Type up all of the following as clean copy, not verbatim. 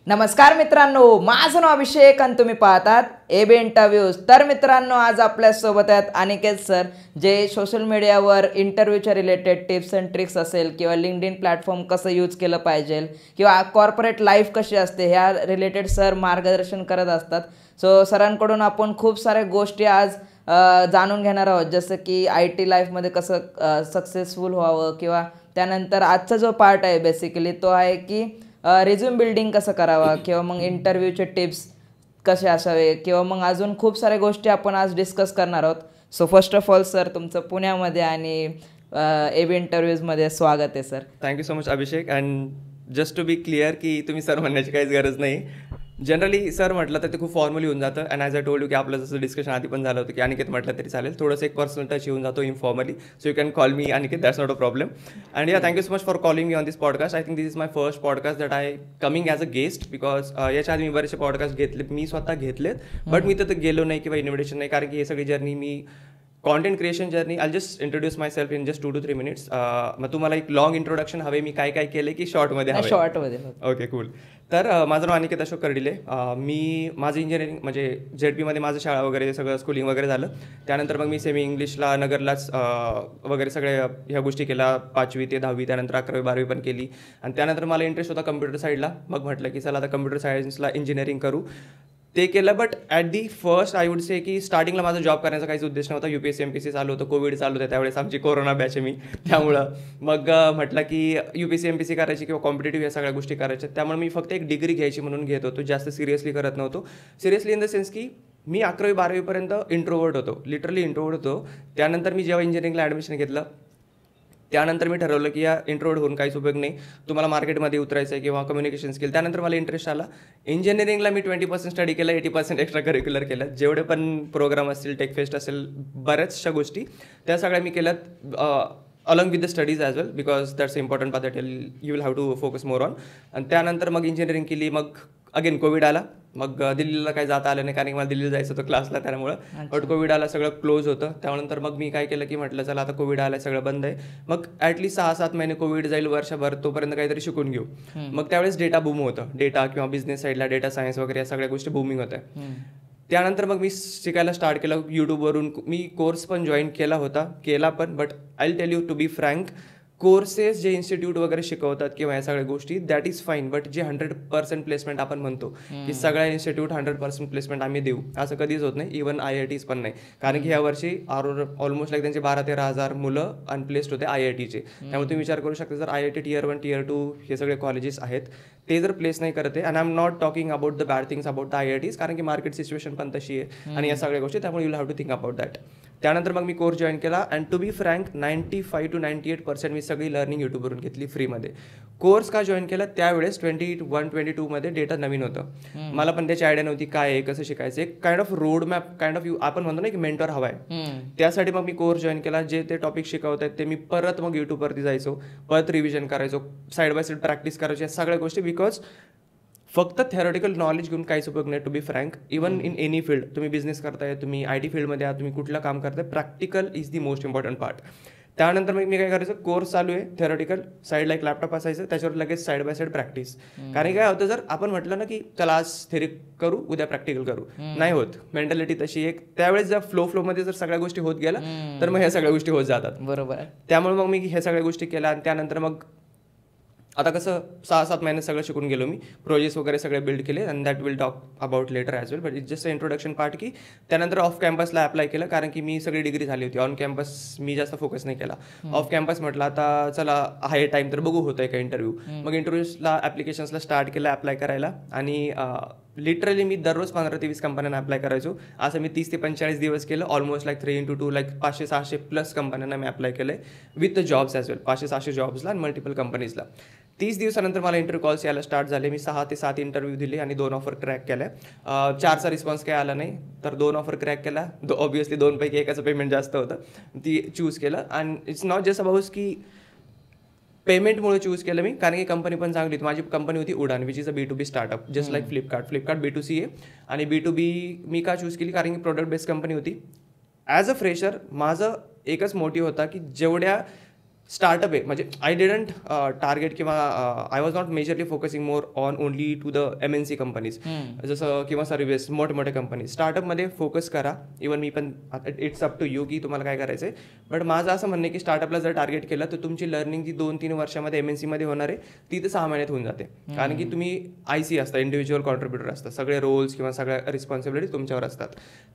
नमस्कार मित्रांनो, माझं नाव अभिषेक आणि तुम्ही पाहतात AB इंटरव्ह्यूज. तर मित्रांनो, आज आपल्यासोबत आहेत अनिकेत सर, जे सोशल मीडियावर इंटरव्ह्यूच्या रिलेटेड टिप्स अँड ट्रिक्स असेल किंवा लिंक्डइन प्लॅटफॉर्म कसं यूज केलं पाहिजे किंवा कॉर्पोरेट लाईफ कशी असते ह्या रिलेटेड सर मार्गदर्शन करत असतात. सो सरांकडून आपण खूप साऱ्या गोष्टी आज जाणून घेणार आहोत, जसं की IT लाईफमध्ये कसं सक्सेसफुल व्हावं किंवा त्यानंतर आजचा जो पार्ट आहे बेसिकली तो आहे की रिझ्यूम बिल्डिंग कसं करावा किंवा मग इंटरव्ह्यूचे टिप्स कसे असावे किंवा मग अजून खूप साऱ्या गोष्टी आपण आज डिस्कस करणार आहोत. So first of all sir, तुमचं पुण्यामध्ये आणि AB इंटरव्ह्यूजमध्ये स्वागत आहे sir. Thank you so much Abhishek. And just to be clear की तुम्ही सर म्हणण्याची काहीच गरज नाही. जनरली सर म्हटलं तर ते खूप फॉर्मली होऊन जातं. And as I told you की आपलं जसं डिस्कशन आधी पण झालं होतं की अनिकेत म्हटलं तरी चालेल, थोडंसं एक पर्सनल टच येऊन जातो informally. So you can call me Aniket, that's not a problem. And yeah thank you so much for calling me on this podcast. I think this is my first podcast that I coming as a guest, because याच्या आधी मी बरेचसे podcast घेतले, मी स्वतः घेतलेत, but मी तर गेलो नाही किंवा इन्व्हिटेशन नाही, कारण की हे सगळी journey me content creation journey I just introduce my self in just 2 to 3 minutes. मग तुम्हाला एक लॉंग इंट्रोडक्शन हवे मी काय काय केले की शॉर्टमध्ये हवे? शॉर्टमध्ये. Okay, cool. तर माझं नाव अनिकेत अशोक कर्डिले. मी माझं इंजिनिअरिंग म्हणजे ZP माझं शाळा वगैरे सगळं स्कूलिंग वगैरे झालं. त्यानंतर मग मी सेमी इंग्लिशला नगरलाच वगैरे सगळे ह्या गोष्टी केल्या, 5वी ते 10वी, त्यानंतर 11वी 12वी पण केली. आणि त्यानंतर मला इंटरेस्ट होता कम्प्युटर साईडला. मग म्हटलं की चला आता कम्प्युटर सायन्सला इंजिनिअरिंग करू, ते केलं. But at the first I would say की स्टार्टिंगला माझा जॉब करण्याचा काहीच उद्देश नव्हता. UPSC MPSC चालू होतं, कोविड चालू होतं, त्यावेळेस आमची कोरोना बॅच आहे मी, त्यामुळं मग म्हटलं की UPSC MPSC करायची किंवा कॉम्पिटेटिव्ह या सगळ्या गोष्टी करायच्या. त्यामुळे मी फक्त एक डिग्री घ्यायची म्हणून घेत होतो, जास्त सिरियसली करत नव्हतो. सिरियसली इन द सेन्स की मी 11वी 12वीपर्यंत इंट्रोवर्ट होतो, लिटरली इंट्रोवर्ट होतो. त्यानंतर मी जेव्हा इंजिनिअरिंगला ॲडमिशन घेतलं, त्यानंतर मी ठरवलं की या इंट्रोवर्ट होऊन काहीच उपयोग नाही, तुम्हाला मार्केटमध्ये उतरायचं आहे किंवा कम्युनिकेशन स्किल. त्यानंतर मला इंटरेस्ट आला. इंजिनिअरिंगला मी 20% स्टडी केलं, 80% एक्स्ट्रा करिक्युलर केलं. जेवढे पण प्रोग्राम असतील, टेकफेस्ट असेल, बऱ्याचशा गोष्टी त्या सगळ्या मी केल्यात along with the studies as well, because that's important part that you will have to focus more on. आणि त्यानंतर मग इंजिनिअरिंग केली. मग अगेन कोविड आला. मग दिल्लीला काही जाता आलं नाही, कारण की मला दिल्लीला जायचं होतं क्लासला, त्यामुळं. बट कोविड आला, सगळं क्लोज होतं. त्यानंतर मग मी काय केलं की म्हटलं चला आता कोविड आलं, सगळं बंद आहे, मग ॲटलीस्ट 6-7 महिने कोविड जाईल, वर्षभर, तोपर्यंत काहीतरी शिकून घेऊ. मग त्यावेळेस डेटा बूम होतं, डेटा किंवा बिझनेस साईडला डेटा सायन्स वगैरे या सगळ्या गोष्टी बूमिंग होत्या. त्यानंतर मग मी शिकायला स्टार्ट केलं यूट्यूबवरून. मी कोर्स पण जॉईन केला पण, but I will tell you to be frank, courses जे इन्स्टिट्यूट वगैरे शिकवतात किंवा या सगळ्या गोष्टी दॅट इज फाईन, बट जे 100% प्लेसमेंट आपण म्हणतो की सगळ्या इन्स्टिट्यूट 100% प्लेसमेंट आम्ही देऊ, असं कधीच होत नाही. इव्हन IITs पण नाही, कारण की ह्या वर्षी ऑलमोस्ट लाईक त्यांचे 12-13 हजार मुलं अनप्लेस्ड होते IITचे. त्यामुळे तुम्ही विचार करू शकता, जर IIT Tier 1 Tier 2 हे सगळे कॉलेजेस आहेत, ते जर प्लेस नाही करते, and I am not talking about the bad things about the IITs, कारण की मार्केट सिच्युएशन पण तशी आहे आणि या सगळ्या गोष्टी, त्यामुळे you have to think about that. त्यानंतर मग मी कोर्स जॉईन केला. And to be frank 95 to 98% मी सगळी लर्निंग यूट्यूबवरून घेतली फ्रीमध्ये. कोर्स का जॉईन केला? त्यावेळेस 21-22 मध्ये डेटा नवीन होतं. मला पण त्याची आयडिया नव्हती काय आहे, कसं शिकायचं. एक kind of road map, kind of आपण म्हणतो ना की मेंटॉर हवा आहे, त्यासाठी मग मी कोर्स जॉईन केला. जे ते टॉपिक शिकवत आहेत ते मी परत मग यूट्यूबवरती जायचो, परत रिव्हिजन करायचो, साईड बाय साईड प्रॅक्टिस करायची, या सगळ्या गोष्टी. बिकॉज फक्त थेरॉटिकल नॉलेज घेऊन काहीच उपयोग नाही, to be frank. Even in any field, तुम्ही बिझनेस करताय, तुम्ही IT फील्डमध्ये आहात, तुम्ही कुठलं काम करताय, practical is the most important part. त्यानंतर मग मी काय करायचं, कोर्स चालू आहे थेरॉटिकल, साईडला एक लॅपटॉप असायचं, त्याच्यावर लगेच साईड बाय साईड प्रॅक्टिस. कारण काय होतं, जर आपण म्हटलं ना की चला आज थेरी करू, उद्या प्रॅक्टिकल करू, नाही होत. मेंटॅलिटी तशी एक. त्यावेळेस जर फ्लोमध्ये जर सगळ्या गोष्टी होत गेल्या तर मग ह्या सगळ्या गोष्टी होत जातात. बरोबर. त्यामुळे मग मी ह्या सगळ्या गोष्टी केल्या. आणि त्यानंतर मग आता कसं 6-7 महिने सगळं शिकून गेलो मी, प्रोजेक्ट्स वगैरे सगळे बिल्ड केले. And that will talk about later as well, but it's just introduction part. की त्यानंतर ऑफ कॅम्पसला अप्लाय केलं, कारण की मी सगळी डिग्री झाली होती. ऑन कॅम्पस मी जास्त फोकस नाही केला. ऑफ कॅम्पस म्हटलं आता चला आहे टाईम तर बघू होतं का इंटरव्ह्यू. मग इंटरव्ह्यूजला ॲप्लिकेशन्सला स्टार्ट केलं अप्लाय करायला. आणि लिटरली मी दररोज 15 ते 20 कंपन्यांना अप्लाय करायचो. असं मी 30 ते 45 दिवस केलं. ऑलमोस्ट लाईक 3x2 लाईक 500-600+ कंपन्यांना मी अप्लाय केलं आहे, विथ द जॉब्स ॲज वेल. 500-600 जॉब्सला आणि मल्टिपल कंपनीजला. 30 दिवसानंतर मला इंटरव्ह्यू कॉल्स यायला स्टार्ट झाले. मी 6 ते 7 इंटरव्ह्यू दिले आणि 2 ऑफर क्रॅक केल्या. 4चा रिस्पॉन्स काही आला नाही, तर 2 ऑफर क्रॅक केला. ऑब्व्हियसली 2पैकी एकाचं पेमेंट जास्त होतं, ती चूज केलं. And it's not just about की पेमेंटमुळे चूज केलं मी, कारण की कंपनी पण चांगली होती. माझी कंपनी होती Udaan, which is a B2B startup, just like Flipkart B2C आहे. आणि B2B मी का चूज केली, कारण की प्रोडक्ट बेस्ड कंपनी होती. ॲज अ फ्रेशर माझं एकच मोटिव्ह होता की जेवढ्या स्टार्टअप आहे, म्हणजे आय डिडंट टार्गेट किंवा I was not majorly focusing more on only to the MNC companies जसं किंवा सर्व्हिस मोठमोठ्या कंपनीज. स्टार्टअपमध्ये फोकस करा. इवन मी पण इट्स अप टू यू की तुम्हाला काय करायचं आहे. बट माझं असं म्हणणं आहे की स्टार्टअपला जर टार्गेट केलं तर तुमची लर्निंग जी 2-3 वर्षामध्ये MNC मध्ये होणार आहे ती तर 6 महिन्यात होऊन जाते. कारण की तुम्ही IC असता, इंडिव्हिज्युअल कॉन्ट्रीब्युटर असता, सगळे रोल्स किंवा सगळ्या रिस्पॉन्सिबिलिटी तुमच्यावर असतात.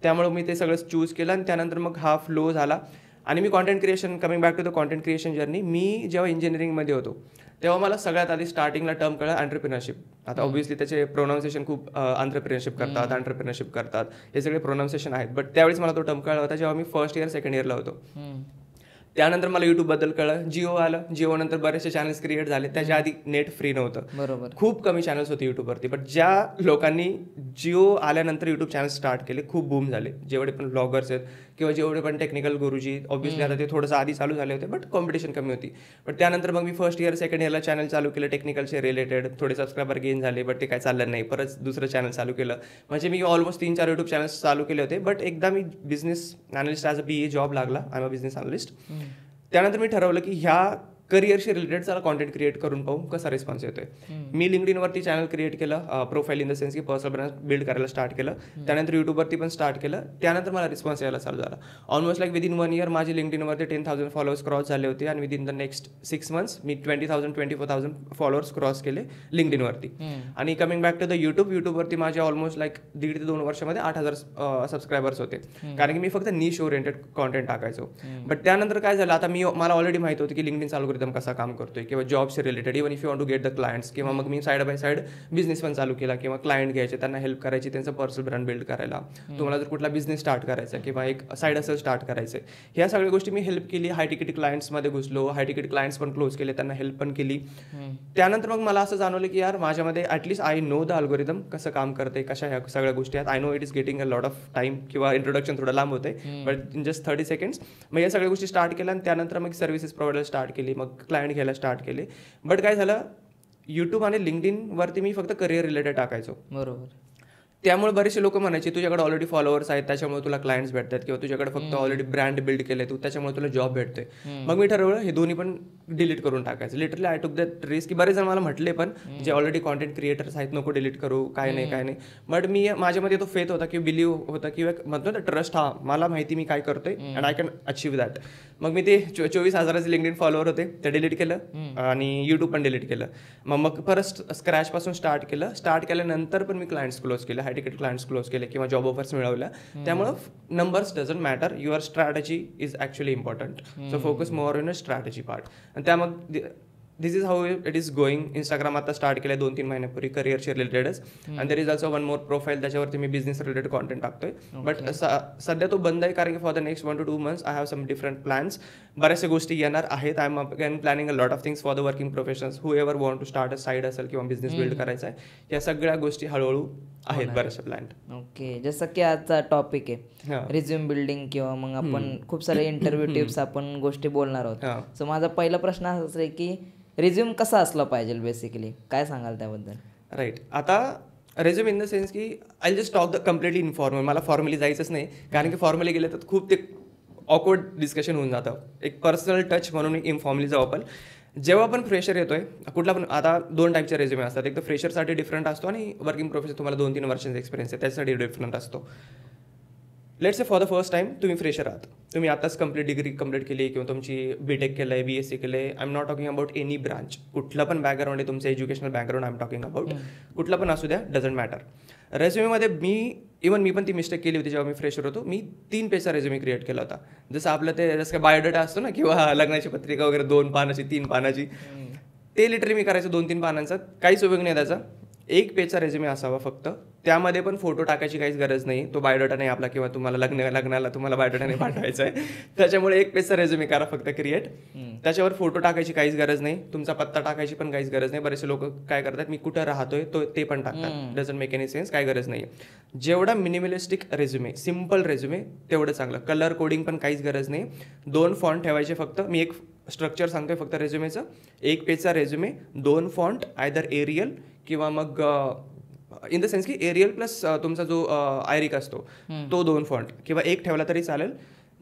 त्यामुळे मी ते सगळं चूज केलं आणि त्यानंतर मग हा फ्लो झाला. आणि मी content creation, coming back to the content creation journey, मी जेव्हा इंजिनिअरिंगमध्ये होतो तेव्हा मला सगळ्यात आधी स्टार्टिंगला टर्म कळलं एंटरप्रिनरशिप. आता ऑब्व्हियसली त्याचे प्रोनाऊन्सिएशन खूप एंटरप्रिनरशिप करतात हे सगळे प्रोनाऊन्सिएशन आहेत. बट त्यावेळेस मला तो टर्म कळला होता जेव्हा मी फर्स्ट इयर सेकंड इयरला होतो. त्यानंतर मला यूट्यूबबद्दल कळलं. जिओ आलं, जिओ नंतर बरेचसे चॅनल्स क्रिएट झाले. त्याच्या आधी नेट फ्री नव्हतं, बरोबर, खूप कमी चॅनल्स होते यूट्यूबवरती. बट ज्या लोकांनी जिओ आल्यानंतर यूट्यूब चॅनल स्टार्ट केले खूप बूम झाले. जेवढे पण ब्लॉगर्स आहेत किंवा जेवढे पण टेक्निकल गुरुजी, ऑब्व्हियसली आता ते थोडंसं आधी चालू झाले होते बट कॉम्पिटिशन कमी होती. बट त्यानंतर मग मी फर्स्ट इयर सेकंड इयरला चॅनल चालू केलं टेक्निकलचे रिलेटेड. थोडे सबस्क्रायबर गेन झाले बट ते काय चाललं नाही. परत दुसरं चॅनल चालू केलं. म्हणजे मी ऑलमोस्ट 3-4 यूट्यूब चॅनल्स चालू केले होते. बट एकदा मी business analyst as a BA job लागला. I am a business analyst. त्यानंतर मी ठरवलं की ह्या करिअरशी रिलेटेड चला कॉन्टेंट क्रिएट करून पाहू कसा रिस्पॉन्स येतोय. मी लिंक्डइनवरती चॅनल क्रिएट केलं, प्रोफाईल इन द सेन्स की पर्सनल ब्रँड बिल्ड करायला स्टार्ट केलं. त्यानंतर यूट्यूबवरती पण स्टार्ट केलं. त्यानंतर मला रिस्पॉन्स यायला चालू झाला. ऑलमोस्ट लाईक विदिन 1 इयर माझे लिंक्डइनवरती 10,000 फॉलोअर्स क्रॉस झाले होते. आणि within the next 6 months me 20,000-24,000 followers cross केले लिंक्डइनवरती. आणि कमिंग बॅक टू द यूट्यूबवरती माझे ऑलमोस्ट लाईक 1.5 ते 2 वर्षामध्ये 8,000 सबस्क्रायबर्स होते. कारण की मी फक्त निश ओरिएंटेड कॉन्टेंट टाकायचो. बट त्यानंतर काय झालं, आता मला ऑलरेडी माहिती होतं की लिंक्डइन अल्गोरिदम कसा काम करतोय किंवा जॉबशी related, even if you want to get the clients. किंवा मग मी साईड बाय साईड बिझनेस पण चालू केला किंवा क्लायंट घ्यायचे, त्यांना हेल्प करायची, त्यांचं पर्सनल ब्रँड बिल्ड करायला. तुम्हाला जर कुठला बिझनेस स्टार्ट करायचा किंवा एक साईड हसल स्टार्ट करायचं, ह्या सगळ्या गोष्टी मी हेल्प केली. हाय तिकीट क्लायंट्समध्ये घुसलो, हाय तिकीट क्लायंट्स पण क्लोज केले, त्यांना हेल्प पण केली. त्यानंतर मग मला असं जाणवलं की यार माझ्यामध्ये at least I know the algorithm कसं काम करते, कशा ह्या सगळ्या गोष्टी आहेत. I know it is getting a lot of time किंवा इंट्रोडक्शन थोडं लांब होते बट इन जस्ट 30 सेकंड्स. मग या सगळ्या गोष्टी स्टार्ट केल्या आणि त्यानंतर मग सर्व्हिसेस प्रोव्हाइडर स्टार्ट केली, मग क्लायंट घ्यायला स्टार्ट केले. बट काय झालं, यूट्यूब आणि लिंक्डइनवरती मी फक्त करिअर रिलेटेड टाकायचो. बरोबर. त्यामुळे बरेचसे लोक म्हणायचे तुझ्याकडे ऑलरेडी फॉलोअर्स आहेत त्याच्यामुळे तुला क्लायंट्स भेटतात किंवा तुझ्याकडे फक्त ऑलरेडी ब्रँड बिल्ड केले तू त्याच्यामुळे तुला जॉब भेटते. मग मी ठरवलं हे दोन्ही पण डिलीट करून टाकायचं. लिटरली आय टूक दॅट रिस्क की बरेच जण मला म्हटले पण जे ऑलरेडी कॉन्टेंट क्रिएटर्स आहेत नको डिलीट करू, काय नाही. बट मी माझ्यामध्ये तो फेथ होता किंवा बिलीव्ह होता किंवा म्हणतो ना ट्रस्ट, हा मला माहिती मी काय करतोय and I can achieve that. मग मी ते 24,000 लिंक्डइन फॉलोअर होते ते डिलीट केलं आणि यूट्यूब पण डिलीट केलं. मग परत स्क्रॅचपासून स्टार्ट केलं. स्टार्ट केल्यानंतर पण मी क्लायंट्स क्लोज केले, हाय तिकीट क्लायंट्स क्लोज केले किंवा जॉब ऑफर्स मिळवल्या. त्यामुळं numbers doesn't matter, your strategy is actually important. So focus more in a strategy part. आणि त्यामग this is how it is going. Instagram आता स्टार्ट केलं 2-3 महिन्यापूर्वी करिअरशी रिलेटेडच. आणि there is also one more profile त्याच्यावरती मी बिझनेस रिलेटेड कॉन्टेंट टाकतोय. बट सध्या तो बंद आहे कारण की for the next 1 to 2 months I have some different plans. बऱ्याचशा गोष्टी येणार आहेत. I am again planning a lot of things for the working professionals who ever want to start a side असेल किंवा बिझनेस बिल्ड करायचा आहे. या सगळ्या गोष्टी हळूहळू आहेत बऱ्याचशा प्लॅन. ओके, जसं की आजचा टॉपिक आहे रिझ्यूम बिल्डिंग किंवा मग आपण खूप सारे इंटरव्ह्यू टिप्स आपण गोष्टी बोलणार आहोत. सो माझा पहिला प्रश्न असाच आहे की रिझ्यूम कसा असला पाहिजे बेसिकली, काय सांगाल त्याबद्दल? राईट, आता रेझ्यूम इन द सेन्स की I just talk the completely informal. मला फॉर्मली जायचंच नाही कारण की फॉर्मली गेलं तर खूप ते ऑकवर्ड डिस्कशन होऊन जातं. एक पर्सनल टच म्हणून एक इन्फॉर्मली जाऊ आपण. जेव्हा आपण फ्रेशर येतोय कुठला पण, आता 2 टाईपचे रेझ्युमे असतात. एक तर फ्रेशरसाठी डिफरंट असतो आणि वर्किंग प्रोफेशन तुम्हाला 2-3 वर्षांचा एक्सपिरियन्स आहे त्याच्यासाठी डिफरंट असतो. Let's say for the first time तुम्ही फ्रेशर आहात, तुम्ही आताच डिग्री कंप्लीट केली किंवा तुमची BTech केलं आहे, BSc केलं आहे. I am not talking about any branch, कुठलं पण बॅकग्राऊंड आहे तुमचं educational background, I am talking about कुठलं पण असू द्या, डझंट मॅटर. रेझ्युमेमध्ये मी पण ती मिस्टेक केली होती जेव्हा मी फ्रेशर होतो. मी 3 पेजचा रेझ्युमे क्रिएट केला होता. जसं आपलं ते जसं काय बायोडेटा असतो ना किंवा लग्नाची पत्रिका वगैरे 2 पानाची 3 पानाची, ते लिटरली मी करायचं 2-3 पानांचा. काहीच उपयोग नाही त्याचा. 1 पेजचा रेझ्युमे असावा फक्त. त्यामध्ये पण फोटो टाकायची काहीच गरज नाही. तो बायोडाटा नाही आपला किंवा तुम्हाला लग्नाला तुम्हाला बायोडाटा नाही पाठवायचा आहे. त्याच्यामुळे 1 पेजचा रेझ्युमे करा फक्त क्रिएट. त्याच्यावर फोटो टाकायची काहीच गरज नाही, तुमचा पत्ता टाकायची पण काहीच गरज नाही. बरेचसे लोक काय करतात, मी कुठं राहतोय ते पण टाकतात. डझंट मेक एनी सेन्स, काय गरज नाही. जेवढा मिनिमलिस्टिक रेझ्युमे, सिम्पल रेझ्युमे तेवढं चांगलं. कलर कोडिंग पण काहीच गरज नाही. 2 फॉन्ट ठेवायचे फक्त. मी एक स्ट्रक्चर सांगतोय फक्त रेझ्युमेचं. 1 पेजचा रेझ्युमे, 2 फॉन्ट आयदर एरियल किंवा मग इन द सेन्स की एरियल प्लस तुमचा जो आयरिक असतो तो 2 फॉन्ट किंवा 1 ठेवला तरी चालेल.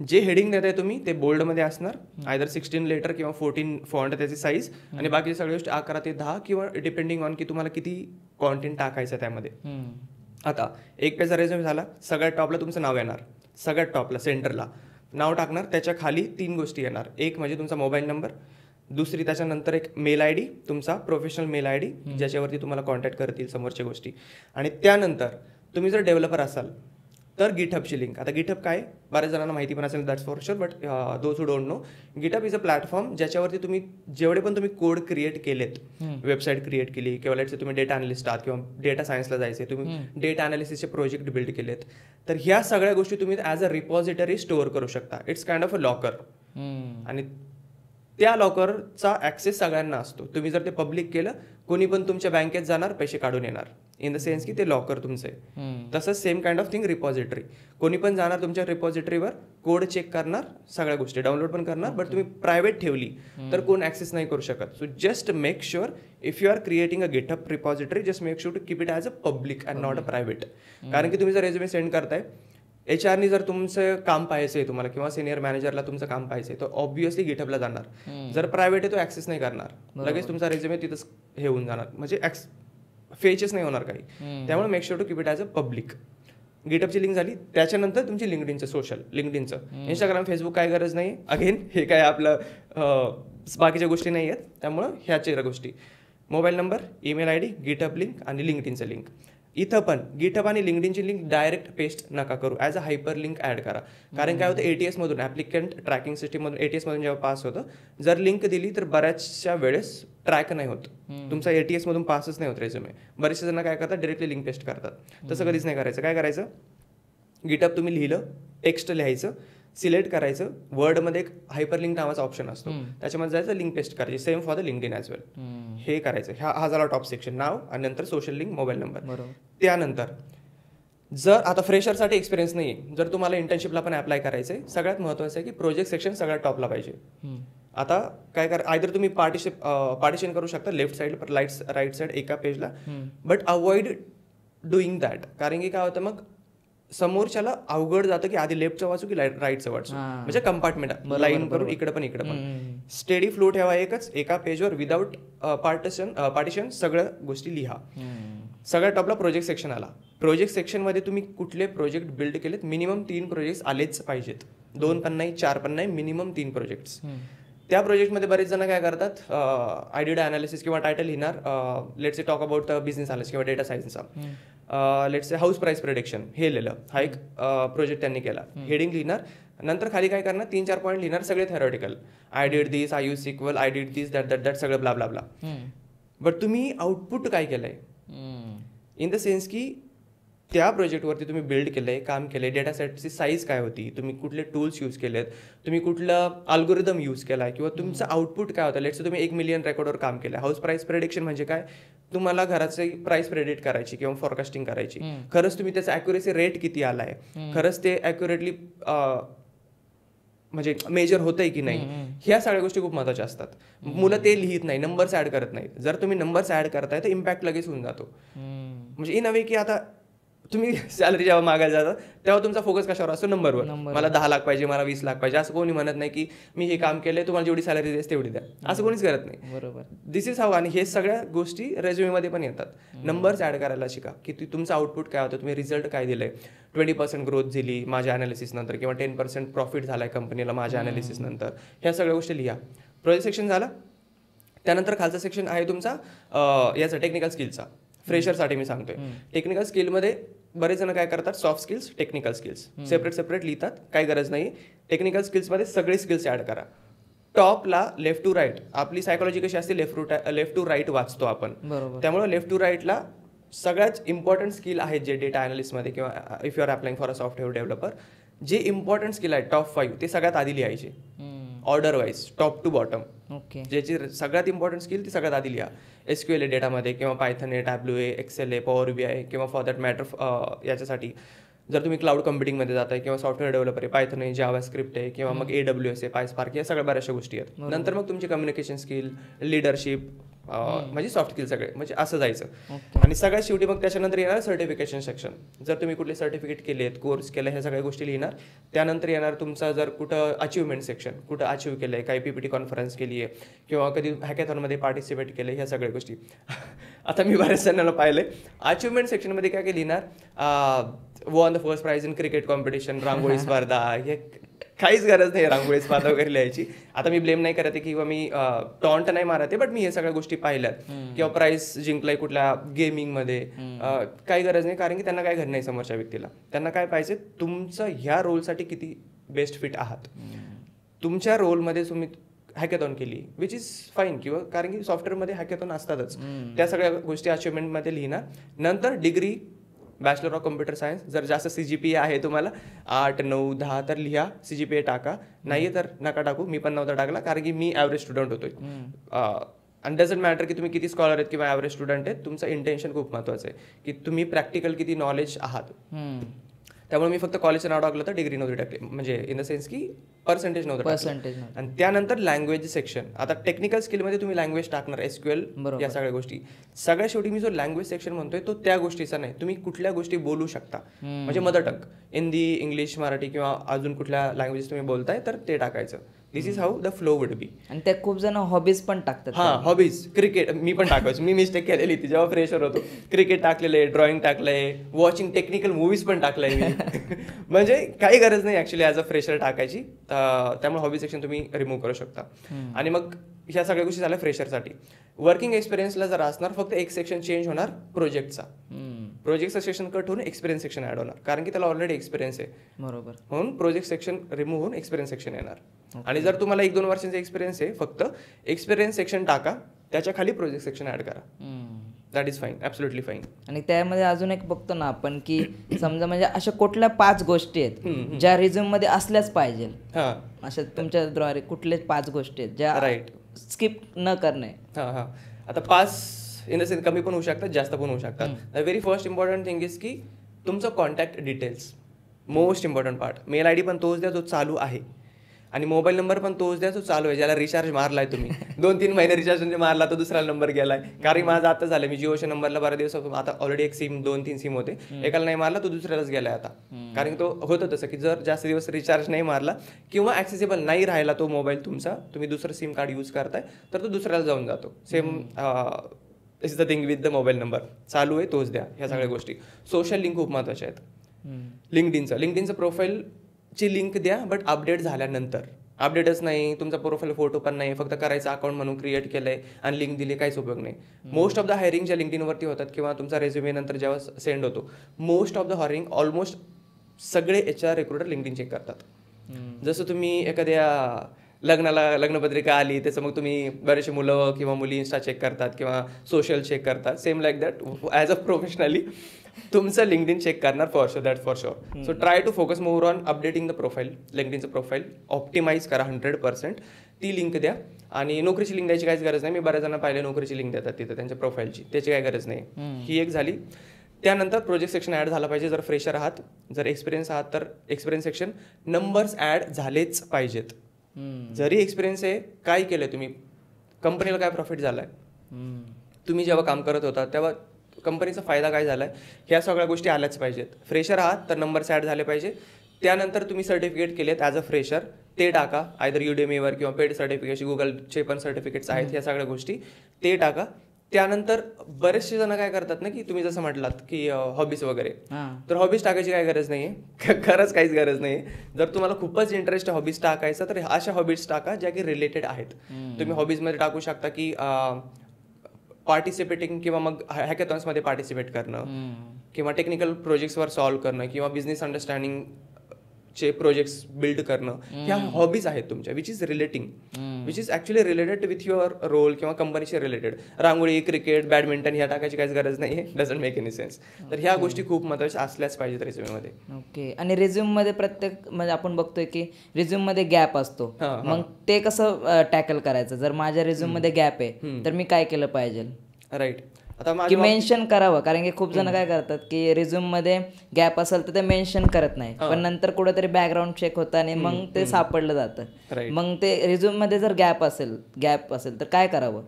जे हेडिंग देताय तुम्ही ते बोल्डमध्ये असणार, आयदर 16 लेटर किंवा 14 फॉन्ट त्याची साईज, आणि बाकी सगळ्या गोष्टी 11 ते 10 किंवा डिपेंडिंग ऑन की तुम्हाला किती कॉन्टेंट टाकायचं त्यामध्ये. आता एक पेजचा रेझ्युमे झाला, सगळ्यात टॉपला तुमचं नाव येणार, सगळ्यात टॉपला सेंटरला नाव टाकणार, त्याच्या खाली 3 गोष्टी येणार. एक म्हणजे तुमचा मोबाईल नंबर, दुसरी त्याच्यानंतर एक मेल आय डी, तुमचा प्रोफेशनल मेल आय डी ज्याच्यावरती तुम्हाला कॉन्टॅक्ट करतील समोरच्या गोष्टी, आणि त्यानंतर तुम्ही जर डेव्हलपर असाल तर गिटहबची लिंक. आता गिटहब काय बऱ्याच जणांना माहिती पण असेल, that's for sure, but those who don't know, GitHub is a platform ज्याच्यावरती तुम्ही जेवढे पण तुम्ही कोड क्रिएट केलेत, वेबसाईट क्रिएट केली किंवा लेट्स से तुम्ही डेटा अनालिस्ट आहात किंवा डेटा सायन्सला जायचे, तुम्ही डेटा अनालिसिसचे प्रोजेक्ट बिल्ड केलेत, तर ह्या सगळ्या गोष्टी तुम्ही ॲज अ रिपॉझिटरी स्टोअर करू शकता. It's kind of a locker, आणि त्या लॉकरचा ॲक्सेस सगळ्यांना असतो. तुम्ही जर ते पब्लिक केलं, कोणी पण तुमच्या बँकेत जाणार, पैसे काढून येणार, इन द सेन्स की ते लॉकर तुमचं आहे. तसंच same kind of thing repository, कोणी पण जाणार तुमच्या रिपॉझिटरीवर, कोड चेक करणार, सगळ्या गोष्टी डाउनलोड पण करणार, बट तुम्ही प्रायव्हेट ठेवली तर कोण ॲक्सेस नाही करू शकत. So just make sure if you are creating a GitHub repository, just make sure to keep it as a public and not a private. कारण की तुम्ही जर रेझ्युमे सेंड करताय, HR जर तुमचं काम पाहायचं आहे तुम्हाला किंवा सिनियर मॅनेजरला तुमचं काम पाहायचं आहे, तर ऑब्व्हियसली गिटहबला जाणार. जर प्रायव्हेट आहे तो ॲक्सेस नाही करणार, लगेच तुमचा रेझ्युमे तिथंच हे होऊन जाणार, म्हणजे फेचेस नाही होणार काही. त्यामुळे make sure to keep it as a public. गिटहबची लिंक झाली, त्याच्यानंतर तुमची लिंक्डइनचं सोशल, लिंक्डइनचं, इंस्टाग्राम, फेसबुक काय गरज नाही. अगेन हे काय आपलं बाकीच्या गोष्टी नाही आहेत, त्यामुळं ह्याच्या गोष्टी, mobile number, email I D, GitHub link आणि लिंक्डइनचं लिंक. इथं पण गिटहब आणि लिंक्डइनची लिंक डायरेक्ट पेस्ट नका करू, as a hyperlink add करा. कारण काय होतं, ATS मधून, ॲप्लिकंट ट्रॅकिंग सिस्टीममधून, ATS मधून जेव्हा पास होतं, जर लिंक दिली तर बऱ्याचशा वेळेस ट्रॅक नाही होत, तुमचा ATS मधून पासच नाही होत रेझ्युमे. बरेचसे जण काय करतात, डायरेक्टली लिंक पेस्ट करतात. तसं कधीच नाही करायचं. काय करायचं, गिटहब तुम्ही लिहिलं, टेक्स्ट लिहायचं, सिलेक्ट करायचं, वर्डमध्ये एक हायपर लिंक नावाचा ऑप्शन असतो, त्याच्यामध्ये जायचं, लिंक पेस्ट करायची, same for the LinkedIn as well. हे करायचं. हा झाला टॉप सेक्शन, नाव, आणि नंतर सोशल लिंक, मोबाईल नंबर. त्यानंतर जर आता फ्रेशरसाठी एक्सपिरियन्स नाही आहे, जर तुम्हाला इंटर्नशिपला पण अप्लाय करायचं आहे, सगळ्यात महत्त्वाचं आहे की प्रोजेक्ट सेक्शन सगळ्यात टॉपला पाहिजे. आता काय आयदर तुम्ही पार्टिशन करू शकता, लेफ्ट साईड राईट साईड एका पेजला, बट अवॉइड डुईंग दॅट. कारण की काय होतं, मग समोरच्याला अवघड जातं की आधी लेफ्टचं वाचू की राईटचं वाचू, म्हणजे कंपार्टमेंट लाईन करून इकडे पण इकडे पण. स्टेडी फ्लो ठेवा एकच, एका पेजवर विदाउट पार्टिशन सगळ्या गोष्टी लिहा. सगळ्यात टॉपला प्रोजेक्ट सेक्शन आला. प्रोजेक्ट सेक्शनमध्ये तुम्ही कुठले प्रोजेक्ट बिल्ड केलेत, मिनिमम 3 प्रोजेक्ट्स आलेच पाहिजेत, 2 पण नाही, 4 पण नाही, मिनिमम 3 प्रोजेक्ट्स. त्या प्रोजेक्टमध्ये बरेच जण काय करतात, आयडिया अनालिसिस किंवा टायटल लिहिणार, let's say talk about business analysis किंवा डेटा सायन्सचा, let's say house price prediction, हे लिहिलं, हा एक प्रोजेक्ट त्यांनी केला, हेडिंग लिहिणार, नंतर खाली काय करणार, 3-4 पॉईंट लिहिणार, सगळे theoretical, I did this, I use SQL, I did this, that सगळं ब्ला ब्ला ब्ला. बट तुम्ही आउटपुट काय केलंय, इन द सेन्स की त्या प्रोजेक्टवरती तुम्ही बिल्ड केलंय, काम केलंय, डेटा सेटची साईज काय होती, तुम्ही कुठले टूल्स यूज केलेत, तुम्ही कुठलं अल्गोरिदम यूज केलाय, किंवा तुमचं आउटपुट काय होतं. लेट्स तुम्ही 1 मिलियन रेकॉर्डवर काम केलं. हाऊस प्राइस प्रेडिक्शन म्हणजे काय, तुम्हाला घराची प्राइस प्रेडिक्ट करायची किंवा फॉरकास्टिंग करायची, खरंच तुम्ही त्याचा ॲक्युरेसी रेट किती आलाय, खरंच ते ॲक्युरेटली म्हणजे मेजर होतंय की नाही, ह्या सगळ्या गोष्टी खूप महत्त्वाच्या असतात. मुलं ते लिहित नाही, नंबर्स ॲड करत नाहीत. जर तुम्ही नंबर्स ॲड करताय तर इम्पॅक्ट लगेच होऊन जातो. म्हणजे इन अ वे की आता तुम्ही सॅलरी जेव्हा मागायला जाता तेव्हा तुमचा फोकस कशावर असतो, नंबरवर. मला 10 लाख पाहिजे, मला 20 लाख पाहिजे, असं कोणी म्हणत नाही की मी हे काम केलंय, तुम्हाला जेवढी सॅलरी द्यायची तेवढी द्या, असं कोणीच करत नाही. बरोबर, दिस इज हाऊ. आणि हे सगळ्या गोष्टी रेझ्युमेमध्ये पण येतात. नंबर्स ॲड करायला शिका की तुमचं आउटपुट काय होतं, तुम्ही रिझल्ट काय दिलंय. 20% ग्रोथ दिली माझ्या अनालिसिस नंतर, किंवा 10% प्रॉफिट झालाय कंपनीला माझ्या अनालिसिस नंतर, ह्या सगळ्या गोष्टी लिहा. प्रोजेक्ट सेक्शन झाला. त्यानंतर खालचा सेक्शन आहे तुमचा याचा टेक्निकल स्किलचा. फ्रेशरसाठी मी सांगतोय. टेक्निकल स्किलमध्ये बरेच जण काय करतात, soft skills, technical skills separate लिहितात, काही गरज नाही. टेक्निकल स्किल्समध्ये सगळे स्किल्स ॲड करा. टॉपला लेफ्ट टू राईट, आपली सायकोलॉजी कशी असते, लेफ्ट टू राईट वाचतो आपण, त्यामुळे लेफ्ट टू राईटला सगळ्यात इम्पॉर्टंट स्किल आहेत जे डेटा अनालिस्टमध्ये किंवा if you are applying for a software developer, जे इम्पॉर्टंट स्किल आहे टॉप 5 ते सगळ्यात आधी लिहायचे, order wise top to bottom. ज्याची सगळ्यात इम्पॉर्टंट स्किल ती सगळ्यात आधी लिहा. SQL डेटामध्ये किंवा पायथन आहे, टॅब्लू आहे, एक्सेल आहे, पॉवर BI आहे, किंवा फॉर दॅट मॅटर याच्यासाठी जर तुम्ही क्लाउड कम्प्युटिंगमध्ये जाताय किंवा सॉफ्टवेअर डेव्हलपर आहे, पायथन आहे, जावा स्क्रिप्ट आहे, किंवा मग AWS आहे, पायस्पार्क, या सगळ्या बऱ्याचशा गोष्टी आहेत. नंतर मग तुमची कम्युनिकेशन स्किल, लिडरशिप, म्हणजे सॉफ्ट स्किल सगळे, म्हणजे असं जायचं. आणि सगळ्यात शेवटी मग त्याच्यानंतर येणार सर्टिफिकेशन सेक्शन. जर तुम्ही कुठले सर्टिफिकेट केलेत, कोर्स केला, ह्या सगळ्या गोष्टी लिहिणार. त्यानंतर येणार तुमचा जर कुठं अचिव्हमेंट सेक्शन, कुठं अचिव्ह केलं आहे, काही PPT कॉन्फरन्स केली आहे किंवा कधी हॅकॅथॉनमध्ये पार्टिसिपेट केलं, ह्या सगळ्या गोष्टी. आता मी बऱ्याच जणांना पाहिलं अचिव्हमेंट सेक्शनमध्ये काय काय लिहिणार, won the first prize in cricket competition, rangoli स्पर्धा. हे काहीच गरज नाही रांगोळी स्पर्धा वगैरे लिहायची. आता मी ब्लेम नाही करत किंवा मी टॉन्ट नाही मारते, बट मी हे सगळ्या गोष्टी पाहिल्यात. किंवा प्राइज जिंकलाय कुठल्या गेमिंगमध्ये, काही गरज नाही, कारण की त्यांना काय घडलं नाही समोरच्या व्यक्तीला. त्यांना काय पाहिजे, तुमचं ह्या रोलसाठी किती बेस्ट फिट आहात. तुमच्या रोलमध्ये तुम्ही हॅकॅथॉन केली, विच इज फाईन, किंवा कारण की सॉफ्टवेअरमध्ये हॅकॅथॉन असतातच. त्या सगळ्या गोष्टी अचिव्हमेंटमध्ये लिहिणार. नंतर degree, bachelor of computer science. जर जास्त CGPA आहे तुम्हाला 8, 9, 10 तर लिहा, CGPA टाका. नाही तर नका टाकू. मी पण नव्हता टाकला, कारण की मी ॲव्हरेज स्टुडंट होतोय. आणि डझंट मॅटर की तुम्ही किती स्कॉलर आहेत किंवा ॲव्हरेज स्टुडंट आहेत, तुमचं इंटेन्शन खूप महत्त्वाचं आहे की तुम्ही प्रॅक्टिकल किती नॉलेज आहात. त्यामुळे मी फक्त कॉलेजचं नाव टाकलं तर डिग्री नव्हती टाकली, म्हणजे इन द सेन्स की पर्सेंटेज नव्हतं. आणि त्यानंतर लँग्वेज सेक्शन. आता टेक्निकल स्किलमध्ये तुम्ही लँग्वेज टाकणार, SQL, या सगळ्या गोष्टी. सगळ्या शेवटी मी जो लँग्वेज सेक्शन म्हणतोय तो त्या गोष्टीचा नाही. तुम्ही कुठल्या गोष्टी बोलू शकता, म्हणजे mother tongue, Hindi, English, Marathi किंवा अजून कुठल्या लँग्वेजेस तुम्ही बोलताय तर ते टाकायचं. This is how the flow would be. आणि त्या खूप जण हॉबीज पण टाकतात. हॉबीज, क्रिकेट मी पण टाकायचो. मी मिस्टेक केलेली ती जेव्हा फ्रेशर होतो. क्रिकेट टाकलेले, ड्रॉइंग टाकलंय, वॉचिंग टेक्निकल मूवीज पण टाकलंय मी. म्हणजे काही गरज नाही ऍक्च्युली ॲज अ फ्रेशर टाकायची. त्यामुळे हॉबी सेक्शन तुम्ही रिमूव्ह करू शकता. आणि मग ह्या सगळ्या गोष्टी झाल्या फ्रेशरसाठी. वर्किंग एक्सपिरियन्सला जर असणार, फक्त एक सेक्शन चेंज होणार प्रोजेक्टचा. प्रोजेक्टचं सेक्शन कट होऊन एक्सपिरियन्स सेक्शन ऍड होणार, कारण की त्याला ऑलरेडी एक्सपिरियन्स आहे. बरोबर. म्हणून प्रोजेक्ट सेक्शन रिमूव्ह होऊन एक्सपिरियन्स सेक्शन येणार. आणि जर तुम्हाला 1-2 वर्षांचा एक्सपिरियन्स आहे, फक्त एक्सपिरियन्स सेक्शन टाका, त्याच्या खाली प्रोजेक्ट सेक्शन ऍड करा. That is fine, absolutely fine. आणि त्यामध्ये अजून एक बघतो ना आपण की समजा म्हणजे अशा कुठल्या 5 गोष्टी आहेत ज्या रिझ्यूम मध्ये असल्याच पाहिजे. अशा तुमच्याद्वारे कुठले 5 गोष्टी आहेत ज्या राईट स्किप न करणे. आता 5 इन द सेन्स कमी पण होऊ शकतात, जास्त पण होऊ शकतात. The very first important thing is की तुमचं contact details, most important part. Mail ID पण तोच द्या जो चालू आहे, आणि मोबाईल नंबर पण तोच द्या जो चालू आहे, ज्याला रिचार्ज मारलाय तुम्ही. 2-3 महिने रिचार्ज म्हणजे मारला तो दुसरा नंबर गेलाय. कारण माझं आता झालं, मी जिओच्या नंबरला 12 दिवस आता ऑलरेडी एक सिम, 2-3 सिम होते. एकाला नाही मारला तो दुसऱ्यालाच गेलाय आता. कारण तो होतं तसं की जर जास्त दिवस रिचार्ज नाही मारला किंवा ऍक्सेसिबल नाही राहिला तो मोबाईल तुमचा, तुम्ही दुसरं सिम कार्ड यूज करताय, तर तो दुसऱ्याला जाऊन जातो. Same is the thing with the mobile number. चालू आहे तोच द्या, ह्या सगळ्या गोष्टी. सोशल लिंक खूप महत्त्वाच्या आहेत. लिंक्डइनचं प्रोफाईलची लिंक द्या, बट अपडेट झाल्यानंतर. अपडेटच नाही, तुमचा प्रोफाईल फोटो पण नाही, फक्त करायचं अकाउंट म्हणून क्रिएट केलंय आणि लिंक दिली, काहीच उपयोग नाही. मोस्ट ऑफ द हायरिंग ज्या लिंक्डइनवरती होतात किंवा तुमचा रेझ्युमे नंतर जेव्हा सेंड होतो, most of the hiring almost सगळे HR रिक्रुटर लिंक्डइन चेक करतात. जसं तुम्ही एखाद्या लग्नपत्रिका आली त्याचं मग तुम्ही बरेचसे मुलं किंवा मुली इन्स्टा चेक करतात किंवा सोशल चेक करतात. Same like that as a professionally तुमचं लिंक्डइन चेक करणार for sure, that for sure. So try to focus more on updating the profile. लिंक्डइनचं प्रोफाईल ऑप्टिमाइज करा 100%. ती लिंक द्या. आणि नोकरीची लिंक द्यायची काहीच गरज नाही. मी बऱ्याच जणांना पाहिले नोकरीची लिंक देतात तिथं त्यांच्या प्रोफाईलची, त्याची काही गरज नाही. ही एक झाली. त्यानंतर प्रोजेक्ट सेक्शन ॲड झाला पाहिजे. जर फ्रेशर आहात, जर एक्सपिरियन्स आहात तर एक्सपिरियन्स सेक्शन. नंबर्स ॲड झालेच पाहिजेत. जरी एक्सपिरियन्स आहे, काय केलंय तुम्ही, कंपनीला काय प्रॉफिट झालाय, तुम्ही जेव्हा काम करत होता तेव्हा कंपनीचा फायदा काय झालाय, ह्या सगळ्या गोष्टी आल्याच पाहिजेत. फ्रेशर आहात तर नंबर्स ॲड झाले पाहिजे. त्यानंतर तुम्ही सर्टिफिकेट केलेत ॲज अ फ्रेशर, ते टाका. आयदर Udemyवर किंवा पेड सर्टिफिकेट, गुगलचे पण सर्टिफिकेट्स आहेत, ह्या सगळ्या गोष्टी ते टाका. त्यानंतर बरेचसे जण काय करतात ना की तुम्ही जसं म्हटलात की हॉबीज वगैरे, तर हॉबीज टाकायची काही गरज नाही आहे. खरंच काहीच गरज नाही आहे. जर तुम्हाला खूपच इंटरेस्ट आहे हॉबीज टाकायचा तर अशा हॉबीज टाका ज्या की रिलेटेड आहेत. तुम्ही हॉबीजमध्ये टाकू शकता की पार्टिसिपेटिंग किंवा मग हॅकॅथॉन्समध्ये पार्टिसिपेट करणं किंवा टेक्निकल प्रोजेक्ट्सवर सॉल्व्ह करणं किंवा बिझनेस अंडरस्टँडिंग चे प्रोजेक्ट्स बिल्ड करणं, ह्या हॉबीज आहेत तुमच्या, which is actually related with your role किंवा कंपनीशी रिलेटेड. रांगोळी, क्रिकेट, बॅडमिंटन ह्या टाकायची काहीच गरज नाही आहे. Doesn't make any sense. तर ह्या गोष्टी खूप महत्त्वाच्या असल्याच पाहिजेत रेझ्युमेमध्ये. ओके. आणि रेझ्युममध्ये प्रत्येक म्हणजे आपण बघतोय की रेझ्युममध्ये गॅप असतो, मग ते कसं टॅकल करायचं? जर माझ्या रेझ्युममध्ये गॅप आहे तर मी काय केलं पाहिजे? राईट. आता की मेन्शन करावं, कारण की खूप जण काय करतात की रिझ्यूम मध्ये गॅप असेल तर ते मेन्शन करत नाही, पण नंतर कुठेतरी बॅकग्राऊंड चेक होतं आणि मग ते सापडलं जातं. मग ते रिझ्यूम मध्ये जर गॅप असेल तर काय करावं?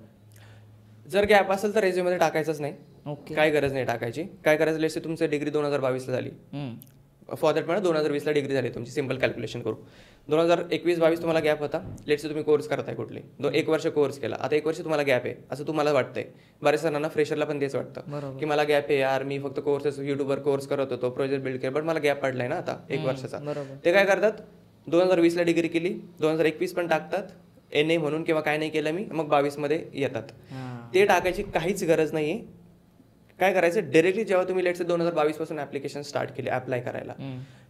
जर गॅप असेल तर रेझ्यूमध्ये टाकायचंच नाही, ओके. काय गरज नाही टाकायची. काय करायचं, लेट्स से तुमची डिग्री 2022ला झाली, फॉर दॅट म्हणा 2020ला डिग्री झाली तुमची, सिम्पल कॅल्क्युलेशन करू. 2021-22 तुम्हाला गॅप होता, लेट्स से तुम्ही कोर्स करताय कुठले, 1 वर्ष कोर्स केला, आता 1 वर्ष तुम्हाला गॅप आहे असं तुम्हाला वाटतंय. बऱ्याच जणांना फ्रेशरला पण तेच वाटतं की मला गॅप आहे यार, मी फक्त कोर्सेस युट्यूबवर कोर्स करत होतो, प्रोजेक्ट बिल्ड केला, बट मला गॅप पडलाय ना आता 1 वर्षाचा. ते काय करतात, 2020ला डिग्री केली, 2021 पण टाकतात NA म्हणून किंवा काय नाही केलं मी, मग 22मध्ये येतात. ते टाकायची काहीच गरज नाहीये. काय करायचं, डायरेक्टली जेव्हा तुम्ही लेट्स 2022 पासून ऍप्लिकेशन स्टार्ट केले अप्लाय करायला,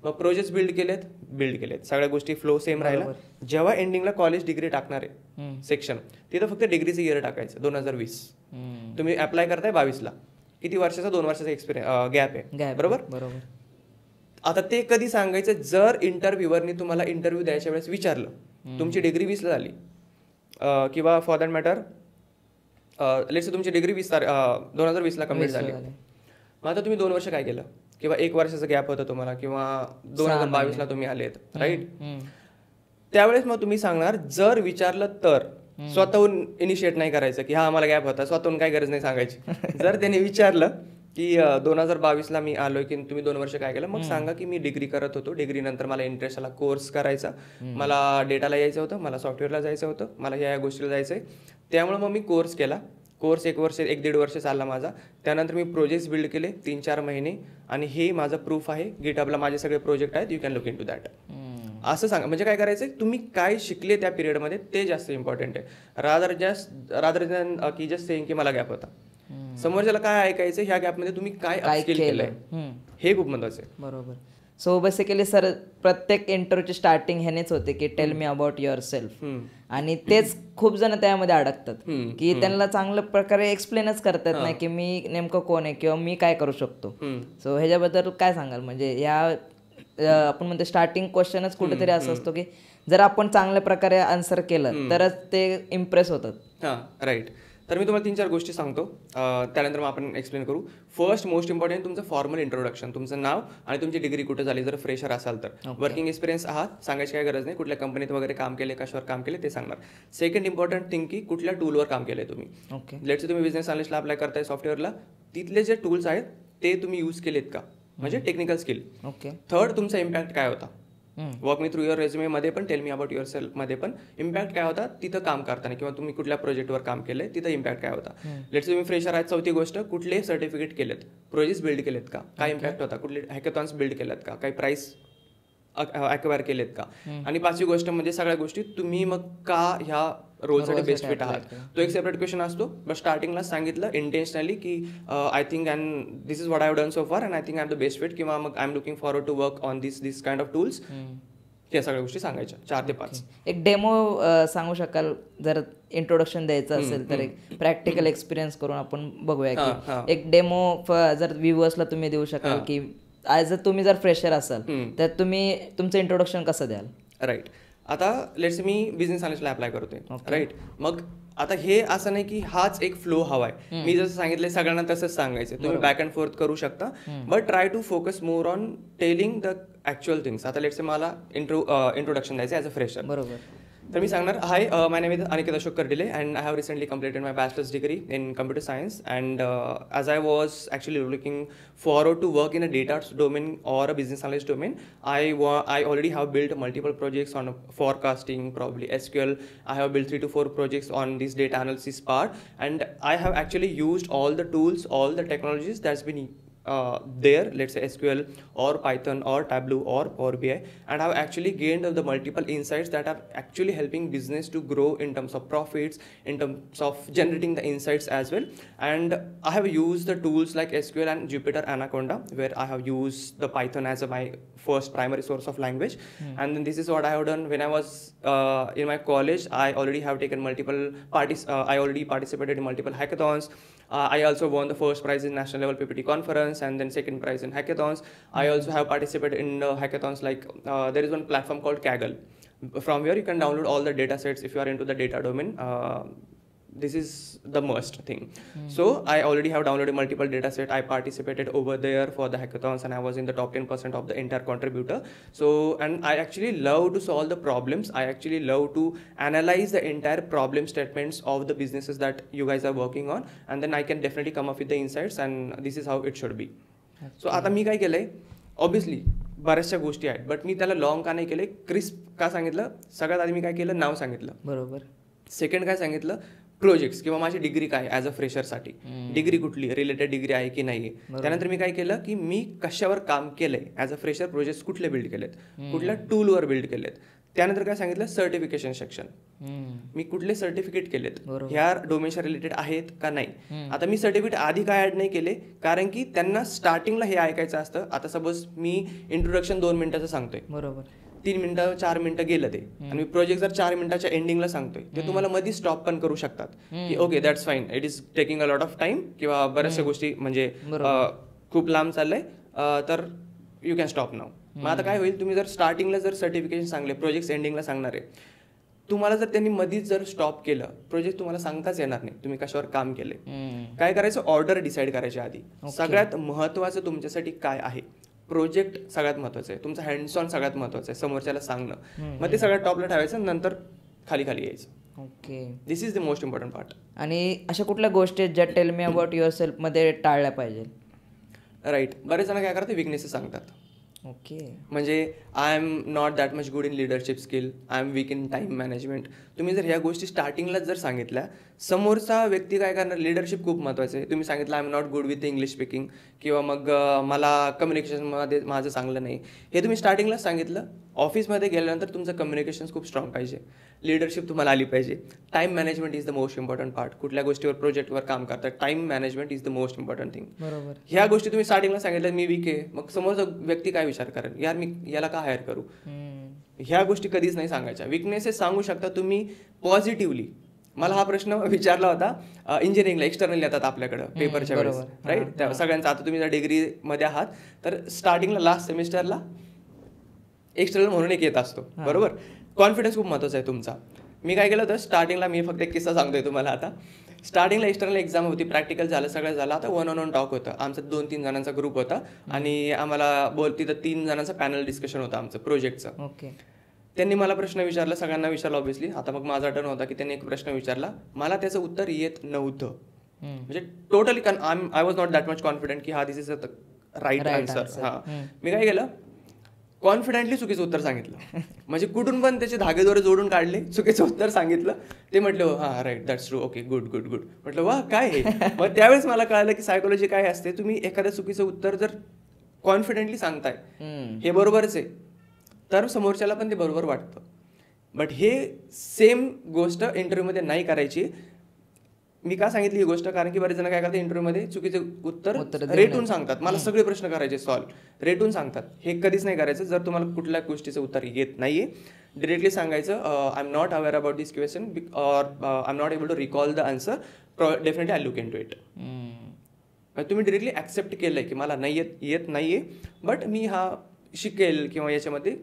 मग प्रोजेक्ट बिल्ड केलेत, सगळ्या गोष्टी फ्लो सेम राहिला. जेव्हा एंडिंगला कॉलेज डिग्री टाकणार आहे सेक्शन, तिथं फक्त डिग्रीचं इयर टाकायचं 2020. तुम्ही अप्लाय करताय 22ला, किती वर्षाचा, 2 वर्षाचा एक्सपिरियन्स गॅप आहे, बरोबर. आता ते कधी सांगायचं, जर इंटरव्ह्यूवरनी तुम्हाला इंटरव्ह्यू द्यायच्या वेळेस विचारलं, तुमची डिग्री 20ला झाली किंवा फॉर दॅट मॅटर लेट्स तुमची डिग्री 2020ला कम्प्लीट झाली, मग आता तुम्ही 2 वर्ष काय केलं, किंवा 1 वर्षाचा गॅप होता तुम्हाला, किंवा 2022ला तुम्ही आलेत, राईट. त्यावेळेस मग तुम्ही सांगणार, जर विचारलं तर स्वतःहून इनिशिएट नाही करायचं की हा आम्हाला गॅप होता, स्वतःहून काय गरज नाही सांगायची. जर त्याने विचारलं की 2022ला मी आलोय, की तुम्ही 2 वर्ष काय केलं, मग सांगा की मी डिग्री करत होतो, डिग्री नंतर मला इंटरेस्ट आला कोर्स करायचा, मला डेटाला यायचं होतं, मला सॉफ्टवेअरला जायचं होतं, मला ह्या गोष्टीला जायचंय, त्यामुळे मग मी कोर्स केला. कोर्स 1 वर्ष 1-1.5 वर्ष चालला माझा. त्यानंतर मी प्रोजेक्ट्स बिल्ड केले 3-4 महिने, आणि हे माझं प्रूफ आहे, गिटहबला माझे सगळे प्रोजेक्ट आहेत, you can look in to that. असं सांगा. म्हणजे काय करायचं, तुम्ही काय शिकले त्या पिरियडमध्ये ते जास्त इम्पॉर्टंट आहे, रादर दॅन की जस्ट सेइंग की मला गॅप होता. समोरच्याला काय ऐकायचं, ह्या गॅपमध्ये तुम्ही काय अपस्किल केलंय, हे खूप महत्वाचं आहे. बरोबर. सो बेसिकली सर, प्रत्येक इंटरव्ह्यूची स्टार्टिंग ह्यानेच होते की tell me about your self, आणि तेच खूप जण त्यामध्ये अडकतात की त्यांना चांगल्या प्रकारे एक्सप्लेनच करतात नाही की मी नेमकं कोण आहे किंवा मी काय करू शकतो. सो ह्याच्याबद्दल काय सांगाल, म्हणजे या आपण म्हणतो स्टार्टिंग क्वेश्चनच कुठेतरी असं असतो की जर आपण चांगल्या प्रकारे आन्सर केलं तरच ते इम्प्रेस होतात. हां, राईट. तर मी तुम्हाला 3-4 गोष्टी सांगतो, त्यानंतर मग आपण एक्सप्लेन करू. फर्स्ट मोस्ट इम्पॉर्टंट तुमचं फॉर्मल इंट्रोडक्शन, तुमचं नाव आणि तुमची डिग्री कुठे झाली, जर फ्रेशर असाल तर. वर्किंग एक्सपिरियन्स आहात सांगायची काय गरज नाही, कुठल्या कंपनीत वगैरे काम केले, कशावर काम केले ते सांगणार. सेकंड इम्पॉर्टंट थिंग की कुठल्या टूलवर काम केलंय तुम्ही. लेट्स तुम्ही बिझनेस अनालिस्टला अप्लाय करताय सॉफ्टवेअरला, तिथले जे टूल्स आहेत ते तुम्ही यूज केलेत का, म्हणजे टेक्निकल स्किल. थर्ड तुमचा इम्पॅक्ट काय होता, walk me through your resume मध्ये पण, tell me about your self मध्ये पण इम्पॅक्ट काय होता तिथं काम करताना, किंवा तुम्ही कुठल्या प्रोजेक्टवर काम केलंय तिथं इम्पॅक्ट काय होता. लेट्स तुम्ही फ्रेशर आहेत. चौथी गोष्ट, कुठले सर्टिफिकेट केलेत, प्रोजेक्ट्स बिल्ड केलेत का, काय इम्पॅक्ट होता, कुठले हॅकेथॉन्स बिल्ड केलेत का, काही प्राइस अक्वायर केलेत का. आणि 5वी गोष्ट म्हणजे सगळ्या गोष्टी तुम्ही मग का ह्या रोलसाठी बेस्ट फिट आहात. तो एक सेपरेट क्वेश्चन असतो, बट स्टार्टिंगला सांगितलं इंटेन्शनली की I think and this is what I have done so far and I think I am the best fit, किंवा मग I am looking forward to work on this kind of tools. या सगळ्या गोष्टी सांगायच्या 4 ते 5. एक demo सांगू शकाल, जर इंट्रोडक्शन द्यायचं असेल तर एक प्रॅक्टिकल एक्सपिरियन्स करून आपण बघूया की एक डेमो जर व्ह्यूअर्सला तुम्ही देऊ शकाल की जर तुम्ही जर फ्रेशर असाल तर तुम्ही तुमचं इंट्रोडक्शन कसं द्याल. राईट. आता लेट्स मी बिझनेस अनालिस्टला अप्लाय करतोय, राईट. मग आता हे असं नाही की हाच एक फ्लो हवाय, मी जसं सांगितलंय सगळ्यांना तसंच सांगायचं, तुम्ही बॅक अँड फोर्थ करू शकता, but try to focus more on telling the actual things. आता लेट्स मला इंट्रोडक्शन द्यायचं ॲज अ फ्रेशर. बरोबर. तर मी सांगणार, hi my name is Aniket Ashok Kardile and I have recently completed my bachelor's degree in computer science, and as I was actually looking forward to work in a data domain or a business analyst domain, I already have built multiple projects on forecasting, probably SQL. I have built 3 to 4 projects on this data analysis part, and I have actually used all the tools, all the technologies that's been there, let's say SQL or Python or Tableau or Power BI, and I've actually gained the multiple insights that are actually helping business to grow in terms of profits, in terms of generating the insights as well. And I have used the tools like SQL and Jupyter Anaconda, where I have used the Python as my first primary source of language. And then this is what I have done when I was in my college. I already have taken multiple I already participated in multiple hackathons. I also won the first prize in national level PPT conference, and then second prize in hackathons. I also have participated in hackathons like there is one platform called Kaggle, from where you can download all the data sets if you are into the data domain. this is the must thing. So I already have downloaded multiple data set. I participated over there for the hackathons and I was in the top 10% of the entire contributor. So, and I actually love to solve the problems. I actually love to analyze the entire problem statements of the businesses that you guys are working on, and then I can definitely come up with the insights, and this is how it should be. So आता मी काय केलंय, obviously बऱ्याचशा गोष्टी आहेत, but मी त्याला long का नाही केले, क्रिस्प का सांगितलं. सगळ्यात आधी मी काय केलं, नाव सांगितलं. बरोबर. सेकंड काय सांगितलं, प्रोजेक्ट्स किंवा माझी डिग्री काय ॲज अ फ्रेशरसाठी, डिग्री कुठली, रिलेटेड डिग्री आहे की नाही. त्यानंतर मी काय केलं की मी कशावर काम केलंय ॲज अ फ्रेशर, प्रोजेक्ट्स कुठले बिल्ड केलेत, कुठल्या टूलवर बिल्ड केलेत. त्यानंतर काय सांगितलं, सर्टिफिकेशन सेक्शन, मी कुठले सर्टिफिकेट केलेत, ह्या डोमेनच्या रिलेटेड आहेत का नाही. आता मी सर्टिफिकेट आधी काय ऍड नाही केले, कारण की त्यांना स्टार्टिंगला हे ऐकायचं असतं. आता सपोज मी इंट्रोडक्शन 2 मिनिटाचं सांगतोय, बरोबर, 3 मिनिटं 4 मिनिटं गेलं ते, आणि मी प्रोजेक्ट जर 4 मिनिटाच्या एंडिंगला सांगतोय, ते तुम्हाला मध्ये स्टॉप पण करू शकतात की okay that's fine, it is taking a lot of time, किंवा बऱ्याचशा गोष्टी म्हणजे खूप लांब चाललंय, तर यू कॅन स्टॉप नाव. मग आता काय होईल, तुम्ही जर स्टार्टिंगला जर सर्टिफिकेशन सांगले, प्रोजेक्ट एंडिंगला सांगणार आहे, तुम्हाला जर त्यांनी मधीच जर स्टॉप केलं, प्रोजेक्ट तुम्हाला सांगताच येणार नाही तुम्ही कशावर काम केले. काय करायचं, ऑर्डर डिसाईड करायच्या आधी सगळ्यात महत्वाचं तुमच्यासाठी काय आहे. प्रोजेक्ट सगळ्यात महत्वाचं आहे, तुमचं हँड्स ऑन सगळ्यात महत्वाचं आहे, समोरच्याला सांगणं, मग ते सगळ्यात टॉपला ठेवायचं, नंतर खाली खाली यायचं. Okay, this is the most important part. आणि अशा कुठल्या गोष्टी आहेत ज्या tell me about your self मध्ये टाळल्या पाहिजे. राईट, बरेच जण काय करतात, विकनेसेस सांगतात. ओके, म्हणजे I am not that much good in leadership skill, I am weak in time management. तुम्ही जर ह्या गोष्टी स्टार्टिंगलाच जर सांगितल्या, समोरचा व्यक्ती काय करणार, लिडरशिप खूप महत्त्वाचं आहे. तुम्ही सांगितलं I am not good with English speaking, किंवा मग मला कम्युनिकेशनमध्ये माझं चांगलं नाही, हे तुम्ही स्टार्टिंगलाच सांगितलं. ऑफिसमध्ये गेल्यानंतर तुमचं कम्युनिकेशन खूप स्ट्रॉंग पाहिजे, लिडरशिप तुम्हाला आली पाहिजे. Time management is the most important part. कुठल्या गोष्टीवर प्रोजेक्टवर काम करतात, time management is the most important thing. बरोबर. ह्या गोष्टी तुम्ही स्टार्टिंगला सांगितलं, मी वीक आहे, मग समोरचा व्यक्ती काय विचार करेल, यार मी याला का हायर करू. ह्या गोष्टी कधीच नाही सांगायच्या. विकनेसेस सांगू शकता तुम्ही पॉझिटिव्हली. मला हा प्रश्न विचारला होता इंजिनिअरिंगला, एक्सटर्नल येतात आपल्याकडं पेपरच्या वेळेस, राईट. त्या सगळ्यांचा, आता तुम्ही जर डिग्रीमध्ये आहात तर स्टार्टिंगला लास्ट सेमिस्टरला एक्सटर्नल म्हणून एक येत असतो, बरोबर. कॉन्फिडन्स खूप महत्त्वाचा आहे तुमचा. मी काय केलं होतं स्टार्टिंगला, मी फक्त एक किस्सा सांगतोय तुम्हाला. आता स्टार्टिंगला एक्सटर्नल एक्झाम होती, प्रॅक्टिकल झालं, सगळं झालं. आता 1-on-1 टॉक होतं आमचं, 2-3 जणांचा ग्रुप होता, आणि आम्हाला तिथं 3 जणांचा पॅनल डिस्कशन होतं आमचं प्रोजेक्टचं. ओके, त्यांनी मला प्रश्न विचारला, सगळ्यांना विचारला ऑब्व्हियसली. आता मग माझा टर्न होता की त्यांनी एक प्रश्न विचारला, मला त्याचं उत्तर येत नव्हतं. म्हणजे totally I was not that much confident की हा this is a right answer. हां, मी काय केलं, कॉन्फिडेंटली चुकीचं उत्तर सांगितलं. म्हणजे कुठून पण त्याचे धागेदोरे जोडून काढले, चुकीचं उत्तर सांगितलं. ते म्हटलं हां right, that's true, okay, good good good. म्हटलं वा काय हे. मग त्यावेळेस मला कळालं की सायकोलॉजी काय असते. तुम्ही एखादं चुकीचं उत्तर जर कॉन्फिडेंटली सांगताय, हे बरोबरच आहे, तर समोरच्याला पण ते बरोबर वाटतं. बट हे सेम गोष्ट इंटरव्ह्यूमध्ये नाही करायची. मी का सांगितली ही गोष्ट, कारण की बरेच जण काय करतात, इंटरव्ह्यूमध्ये चुकीचे उत्तर रेटून सांगतात. मला सगळे प्रश्न करायचे सॉल्व्ह, रेटून सांगतात. हे कधीच नाही करायचं. जर तुम्हाला कुठल्या गोष्टीचं उत्तर येत नाहीये, डिरेक्टली सांगायचं I am not aware about this question, or I am not able to recall the answer, definitely I look in to it. तुम्ही डिरेक्टली ऍक्सेप्ट केलंय की मला नाही येत नाहीये, बट मी हा शिकेल किंवा याच्यामध्ये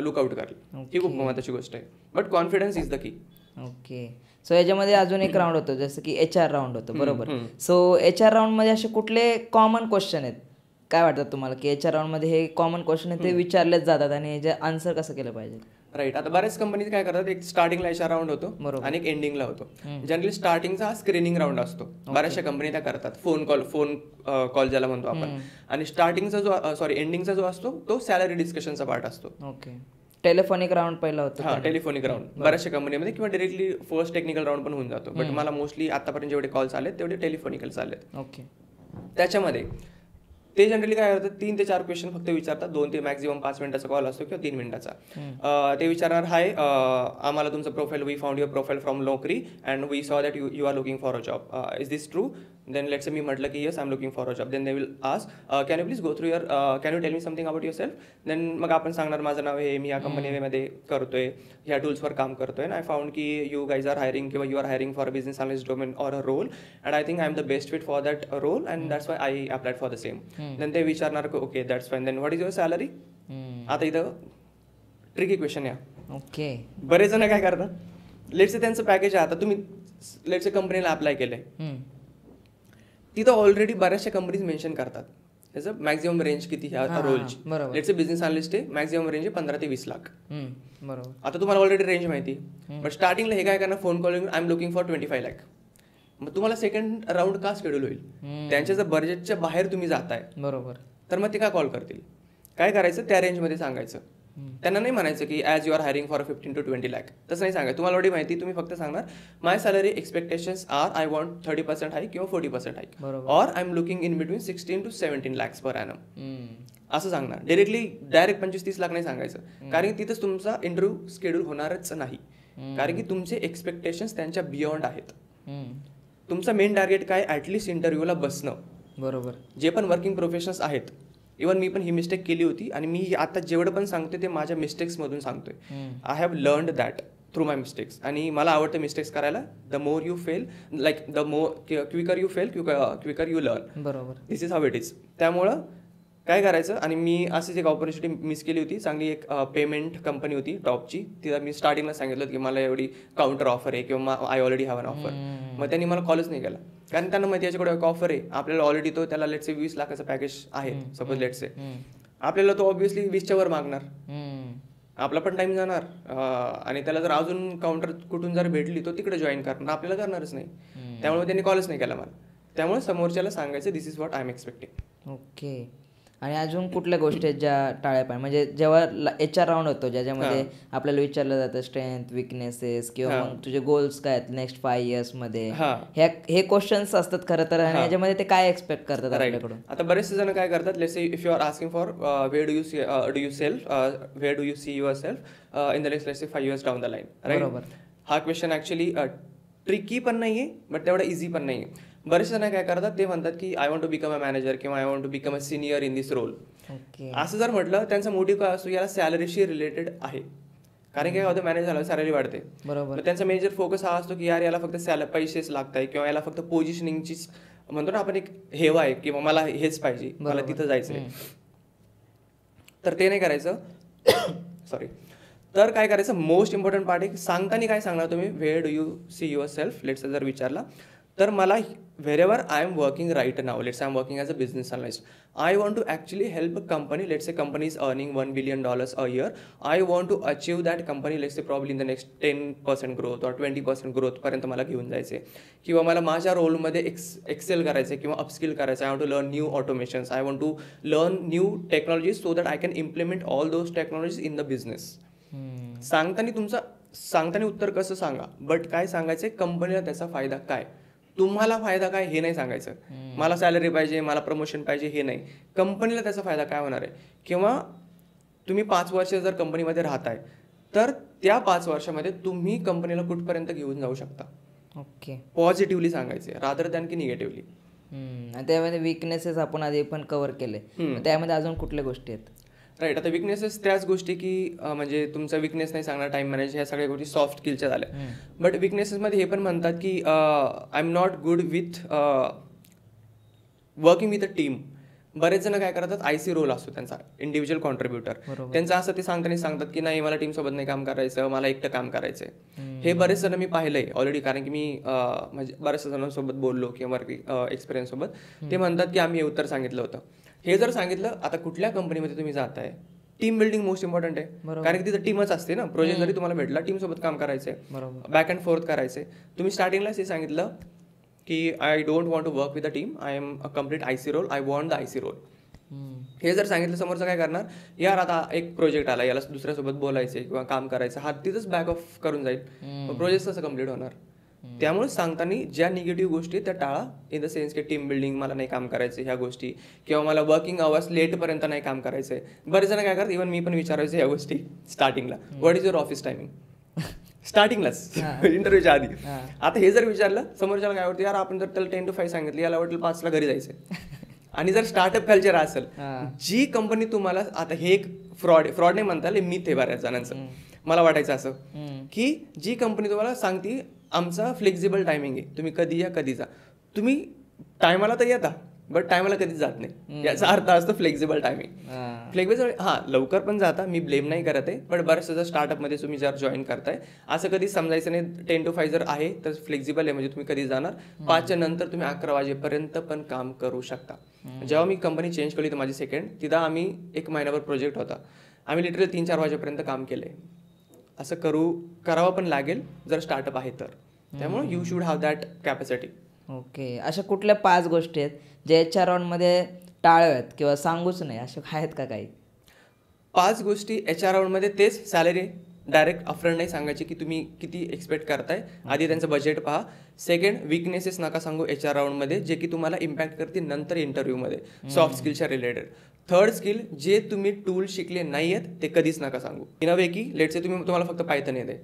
लुकआउट करेल. ही खूप महत्त्वाची गोष्ट आहे. But confidence is the key. Okay, so याच्यामध्ये अजून एक राऊंड होतो, जसं की HR राऊंड होतो, बरोबर. सो HR राऊंडमध्ये असे कुठले कॉमन क्वेश्चन आहेत, काय वाटतं तुम्हाला की HR राऊंडमध्ये हे कॉमन क्वेश्चन आहेत ते विचारलेच जातात, आणि याचे आन्सर कसं केलं पाहिजे. राईट, आता बऱ्याच कंपनीज काय करतात, एक स्टार्टिंगला HR राऊंड होतो आणि एक एंडिंगला होतो. जनरली स्टार्टिंगचा हा स्क्रीनिंग राऊंड असतो, बऱ्याचशा कंपनी त्या करतात. फोन कॉल ज्याला म्हणतो आपण. आणि स्टार्टिंगचा एंडिंगचा जो असतो तो सॅलरी डिस्कशनचा पार्ट असतो. ओके, टेलिफोनिक राऊंड पहिला होता. हा, टेलिफोनिक राऊंड बऱ्याचशा कंपनीमध्ये, किंवा डिरेक्टली फर्स्ट टेक्निकल राऊंड पण होऊन जातो. बट मला मोस्टली आतापर्यंत जेवढे कॉल्स आले तेवढे टेलिफोनिकल चाललेत. ओके, त्याच्यामध्ये ते जनरली काय करतात, 3 ते 4 क्वेश्चन फक्त विचारतात. 2 ते मॅक्झिमम 5 मिनिटाचा कॉल असतो किंवा 3 मिनिटाचा. ते विचारणार, हाय आम्हाला तुमचं profile, we found your profile from Naukri and we saw that you are looking for a job, is this true. Then let's मी म्हटलं की yes I am looking for a job. Then they will ask can you please go through can you tell me something about yourself. देन मग आपण सांगणार माझं नाव हे, मी या कंपनीमध्ये करतोय, ह्या टूल्सवर काम करतोय, अँड आय फाउंड की यू गाईज आर हायरिंग किंवा you are hiring for a business analyst domain or a role, and I think I am the best fit for that role and that's why I applied for the same. Then ते विचारणार okay that's fine, then what is your salary. आता इथं tricky question या. Okay, बरेच जण काय करतात, let's से त्यांचं पॅकेज आहे, आता तुम्ही लेट्स कंपनीला अप्लाय केलंय, हम्म. तिथं ऑलरेडी बऱ्याचशा कंपनीज मेन्शन करतात त्याचं मॅक्झिमम रेंज किती ह्या रोलची. बरोबर. लेट्स बिझनेस अनालिस्ट आहे, मॅक्झिमम रेंज आहे 15 ते 20 लाख. बरोबर. आता तुम्हाला ऑलरेडी रेंज माहिती, बट स्टार्टिंगला हे काय करणार, phone call I am looking for 25 lakh. मग तुम्हाला सेकंड राऊंड का शेड्यूल होईल? त्यांच्या जर बजेटच्या बाहेर तुम्ही जाताय, बरोबर, तर मग ते का कॉल करतील? काय करायचं, त्या रेंजमध्ये सांगायचं. त्यांना नाही म्हणायचं की as you are hiring for 15 to 20 lakh, तसं नाही सांगायचं. तुम्हाला ऑलरेडी माहिती, तुम्ही फक्त सांगणार my salary expectations are I want 30% hike किंवा 40% hike, or I am looking in between 16 to 17 lakhs per annum, असं सांगणार. डायरेक्ट 25-30 लाख नाही सांगायचं, कारण की तिथंच तुमचा इंटरव्ह्यू शेड्यूल होणारच नाही, कारण की तुमचे एक्सपेक्टेशन्स त्यांच्या बियॉन्ड आहेत. तुमचं मेन टार्गेट काय, ॲटलिस्ट इंटरव्ह्यूला बसणं. बरोबर. जे पण वर्किंग प्रोफेशनल्स आहेत, इवन मी पण ही मिस्टेक केली होती, आणि मी आता जेवढं पण सांगतोय ते माझ्या मिस्टेक्समधून सांगतोय. I have learned that through my mistakes, आणि मला आवडतं मिस्टेक्स करायला. The more you fail, like the more quicker you fail, quicker you learn. बरोबर. This is how it is. त्यामुळं काय करायचं, आणि मी अशीच एक ऑपॉर्च्युनिटी मिस केली होती. चांगली एक पेमेंट कंपनी होती टॉपची, तिला मी स्टार्टिंगला सांगितलं की मला एवढी काउंटर ऑफर आहे किंवा I already have an offer. मग त्यांनी मला कॉलच नाही केला, कारण त्यांना माहिती याच्याकडे एक ऑफर आहे, आपल्याला ऑलरेडी तो त्याला लेट्स से 20 लाखाचं पॅकेज आहे सपोज लेट्स से, आपल्याला तो ऑब्व्हियसली 20च्या वर मागणार, आपला पण टाइम जाणार, आणि त्याला जर अजून काउंटर कुठून जर भेटली तो तिकडे जॉईन करणार, आपल्याला करणारच नाही. त्यामुळे त्यांनी कॉलच नाही केला मला. त्यामुळे समोरच्याला सांगायचं this is what I am expecting. Okay. आणि अजून कुठल्या गोष्टी आहेत ज्या टाळ्या पाहिजे, म्हणजे जेव्हा HR राऊंड होतो ज्याच्यामध्ये आपल्याला विचारलं जातं स्ट्रेंथ, विकनेसेस, किंवा मग तुझे गोल्स काय आहेत नेक्स्ट 5 years मध्ये, हे क्वेश्चन्स असतात खरं तर, आणि याच्यामध्ये ते काय एक्सपेक्ट करतात आपल्याकडून. आता बरेचसे जण काय करतात, let's say if you are asking for where do you see yourself in the next let's say 5 years down the line, right. हा क्वेश्चन ऍक्च्युली ट्रिकी पण नाहीये, बट तेवढा इझी पण नाहीये. बरेचसे जण काय करतात, ते म्हणतात की I want to become a manager किंवा I want to become a senior in this role. असं जर म्हटलं, त्यांचा मोटिव्ह काय असतो, याला सॅलरीशी रिलेटेड आहे. कारण काय होतं, मॅनेजर झालं सॅलरी वाढते, बरोबर. त्यांचा मेजर फोकस हा असतो की यार याला फक्त पैसेच लागत आहे, किंवा याला फक्त पोझिशनिंगचीच म्हणतो ना आपण एक हेवा आहे, किंवा मला हेच पाहिजे, मला तिथं जायचंय. तर ते नाही करायचं. सॉरी. तर काय करायचं, मोस्ट इम्पॉर्टंट पार्ट आहे, सांगताना काय सांगणार तुम्ही, wear do you see your self. Let's जर विचारला तर मला wherever I am working right now, let's say I'm working as a business analyst, I want to actually help a company, let's say company is earning $1 billion a year, I want to achieve that company, let's say probably in the next 10% growth or 20% growth पर्यंत मला घेऊन जायचे, किंवा मला माझ्या रोलमध्ये Excel करायचे किंवा upskill करायचं. I want to learn new automations, I want to learn new technologies so that I can implement all those technologies in the business. सांगताना उत्तर कसं सांगा, बट काय सांगायचं, कंपनीला त्याचा फायदा काय, तुम्हाला फायदा काय हे नाही सांगायचं. मला सॅलरी पाहिजे, मला प्रमोशन पाहिजे हे नाही, कंपनीला त्याचा फायदा काय होणार आहे. किंवा तुम्ही 5 वर्ष जर कंपनीमध्ये राहताय, तर त्या 5 वर्षामध्ये तुम्ही कंपनीला कुठपर्यंत घेऊन जाऊ शकता. ओके. पॉझिटिव्हली सांगायचे रादर दॅन की निगेटिव्हली. त्यामध्ये विकनेसेस आपण आधी पण कव्हर केले, त्यामध्ये अजून कुठल्या गोष्टी आहेत. राईट. आता विकनेसेस त्याच गोष्टी की म्हणजे तुमचा विकनेस नाही सांगणार, टाइम मॅनेज, ह्या सगळ्या गोष्टी सॉफ्ट स्किलच्या झाल्या. बट विकनेसेसमध्ये हे पण म्हणतात की I am not good with working with a team. बरेच जण काय करतात, IC रोल असतो त्यांचा, इंडिव्हिज्युअल कॉन्ट्रीब्युटर. त्यांचं असं ते सांगतात की नाही मला टीम सोबत नाही काम करायचं, मला एकटं काम करायचंय. हे बरेच जण मी पाहिलंय ऑलरेडी, कारण की मी म्हणजे बऱ्याच जणांसोबत बोललो किंवा वर्क एक्सपिरियन्स सोबत. ते म्हणतात की आम्ही उत्तर सांगितलं होतं. हे जर सांगितलं, आता कुठल्या कंपनीमध्ये तुम्ही जाताय, टीम बिल्डिंग मोस्ट इम्पॉर्टंट आहे, कारण की तिथं टीमच असते ना. प्रोजेक्ट जरी तुम्हाला भेटला, टीम सोबत काम करायचंय, बॅक अँड फोर्थ करायचंय. तुम्ही स्टार्टिंगलाच हे सांगितलं की I don't want to work with a team, I am a complete IC role, I want the IC role. हे जर सांगितलं, समोरचं काय करणार, यार आता एक प्रोजेक्ट आला, याला दुसऱ्यासोबत बोलायचं किंवा काम करायचं, हा तिथंच बॅक ऑफ करून जाईल, प्रोजेक्ट कसं कम्प्लीट होणार. त्यामुळे सांगताना ज्या निगेटिव्ह गोष्टी त्या टाळा, इन द सेन्स की टीम बिल्डिंग, मला नाही काम करायचं ह्या गोष्टी, किंवा मला वर्किंग अवर्स लेटपर्यंत नाही काम करायचंय. बरेच जण काय करतात, इव्हन मी पण विचारायचं ह्या गोष्टी स्टार्टिंगला, what is your office timing, स्टार्टिंगलाच इंटरव्ह्यूच्या आधी. आता हे जर विचारलं, समोरच्याला काय वाटतं, यार आपण जर त्याला 10 to 5 सांगितलं, याला वाटेल 5ला घरी जायचंय. आणि जर स्टार्टअप कल्चर असेल, जी कंपनी तुम्हाला, आता हे एक फ्रॉड नाही म्हणता येईल, मिथ आहे बऱ्याच जणांचं, मला वाटायचं असं की जी कंपनी तुम्हाला सांगते आमचा फ्लेक्झिबल टायमिंग आहे, तुम्ही कधी या कधी जा, तुम्ही टायमाला तर येता, बट टायमाला कधीच जात नाही. याचा अर्थ असतो फ्लेक्झिबल टायमिंग. फ्लेक्झिबल लवकर पण जाता, मी ब्लेम नाही करत आहे, पण बऱ्याचशा जर स्टार्टअपमध्ये तुम्ही जर जॉईन करताय असं कधीच समजायचं नाही 10 to 5 जर आहे तर फ्लेक्झिबल आहे, म्हणजे तुम्ही कधी जाणार 5च्या नंतर तुम्ही 11 वाजेपर्यंत पण काम करू शकता. जेव्हा मी कंपनी चेंज केली तर माझी सेकंड, तिथं आम्ही 1 महिन्यावर प्रोजेक्ट होता, आम्ही लिटरली 3-4 वाजेपर्यंत काम केलंय. असं करावं पण लागेल जर स्टार्टअप आहे तर. त्यामुळे you should have that capacity. Okay. अशा कुठल्या 5 गोष्टी आहेत जे HR राऊंडमध्ये टाळाव्यात किंवा सांगूच नाही, अशा आहेत का काही? 5 गोष्टी HR राऊंडमध्ये तेच सॅलरी डायरेक्ट अपफ्रंट नाही सांगायची की तुम्ही किती एक्सपेक्ट करताय, आधी त्यांचं बजेट पहा. सेकंड, विकनेसेस नका सांगू HR राऊंडमध्ये जे की तुम्हाला इम्पॅक्ट करतील नंतर इंटरव्ह्यूमध्ये सॉफ्ट स्किलच्या रिलेटेड. थर्ड स्किल, जे तुम्ही टूल शिकले नाही आहेत ते कधीच नका सांगू. इन अ वे की लेट्स से तुम्हाला फक्त पायथन येते,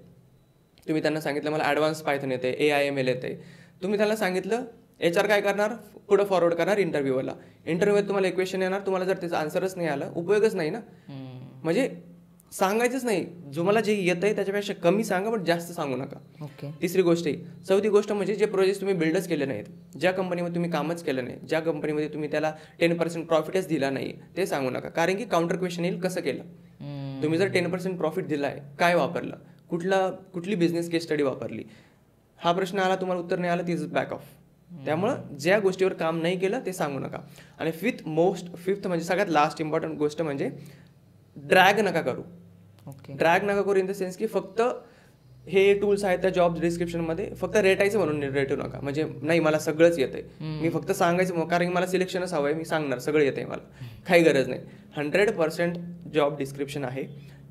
तुम्ही त्यांना सांगितलं मला ॲडव्हान्स पायथन येते, AIML येते, तुम्ही त्यांना सांगितलं, HR काय करणार, पुढे फॉरवर्ड करणार इंटरव्ह्यूला. इंटरव्ह्यूमध्ये तुम्हाला एक क्वेश्चन येणार, तुम्हाला जर त्याचा आन्सरच नाही आला, उपयोगच नाही ना. म्हणजे सांगायचंच नाही, तुम्हाला जे येत आहे त्याच्यापेक्षा कमी सांगा, पण जास्त सांगू नका. ओके. तिसरी गोष्ट आहे. चौथी गोष्ट म्हणजे जे प्रोजेक्ट तुम्ही बिल्डच केले नाहीत, ज्या कंपनीमध्ये तुम्ही कामच केलं नाही, ज्या कंपनीमध्ये तुम्ही त्याला 10% प्रॉफिटच दिला नाही, ते सांगू नका. कारण की काउंटर क्वेश्चन येईल, कसं केलं तुम्ही, जर 10% प्रॉफिट दिला आहे, काय वापरलं, कुठली बिझनेस केस स्टडी वापरली, हा प्रश्न आला, तुम्हाला उत्तर नाही आलं, तीच बॅक ऑफ. त्यामुळं ज्या गोष्टीवर काम नाही केलं ते सांगू नका. आणि फिफ्थ म्हणजे सगळ्यात लास्ट इम्पॉर्टंट गोष्ट म्हणजे ड्रॅग नका करू. ड्रॅग नका करू इन द सेन्स की फक्त हे टूल्स आहेत त्या जॉब डिस्क्रिप्शनमध्ये फक्त रेटायचं म्हणून रेटू नका. म्हणजे नाही मला सगळंच येतंय, मी फक्त सांगायचं, कारण की मला सिलेक्शनच हवं आहे, मी सांगणार सगळं येतंय मला, काही गरज नाही. 100% जॉब डिस्क्रिप्शन आहे,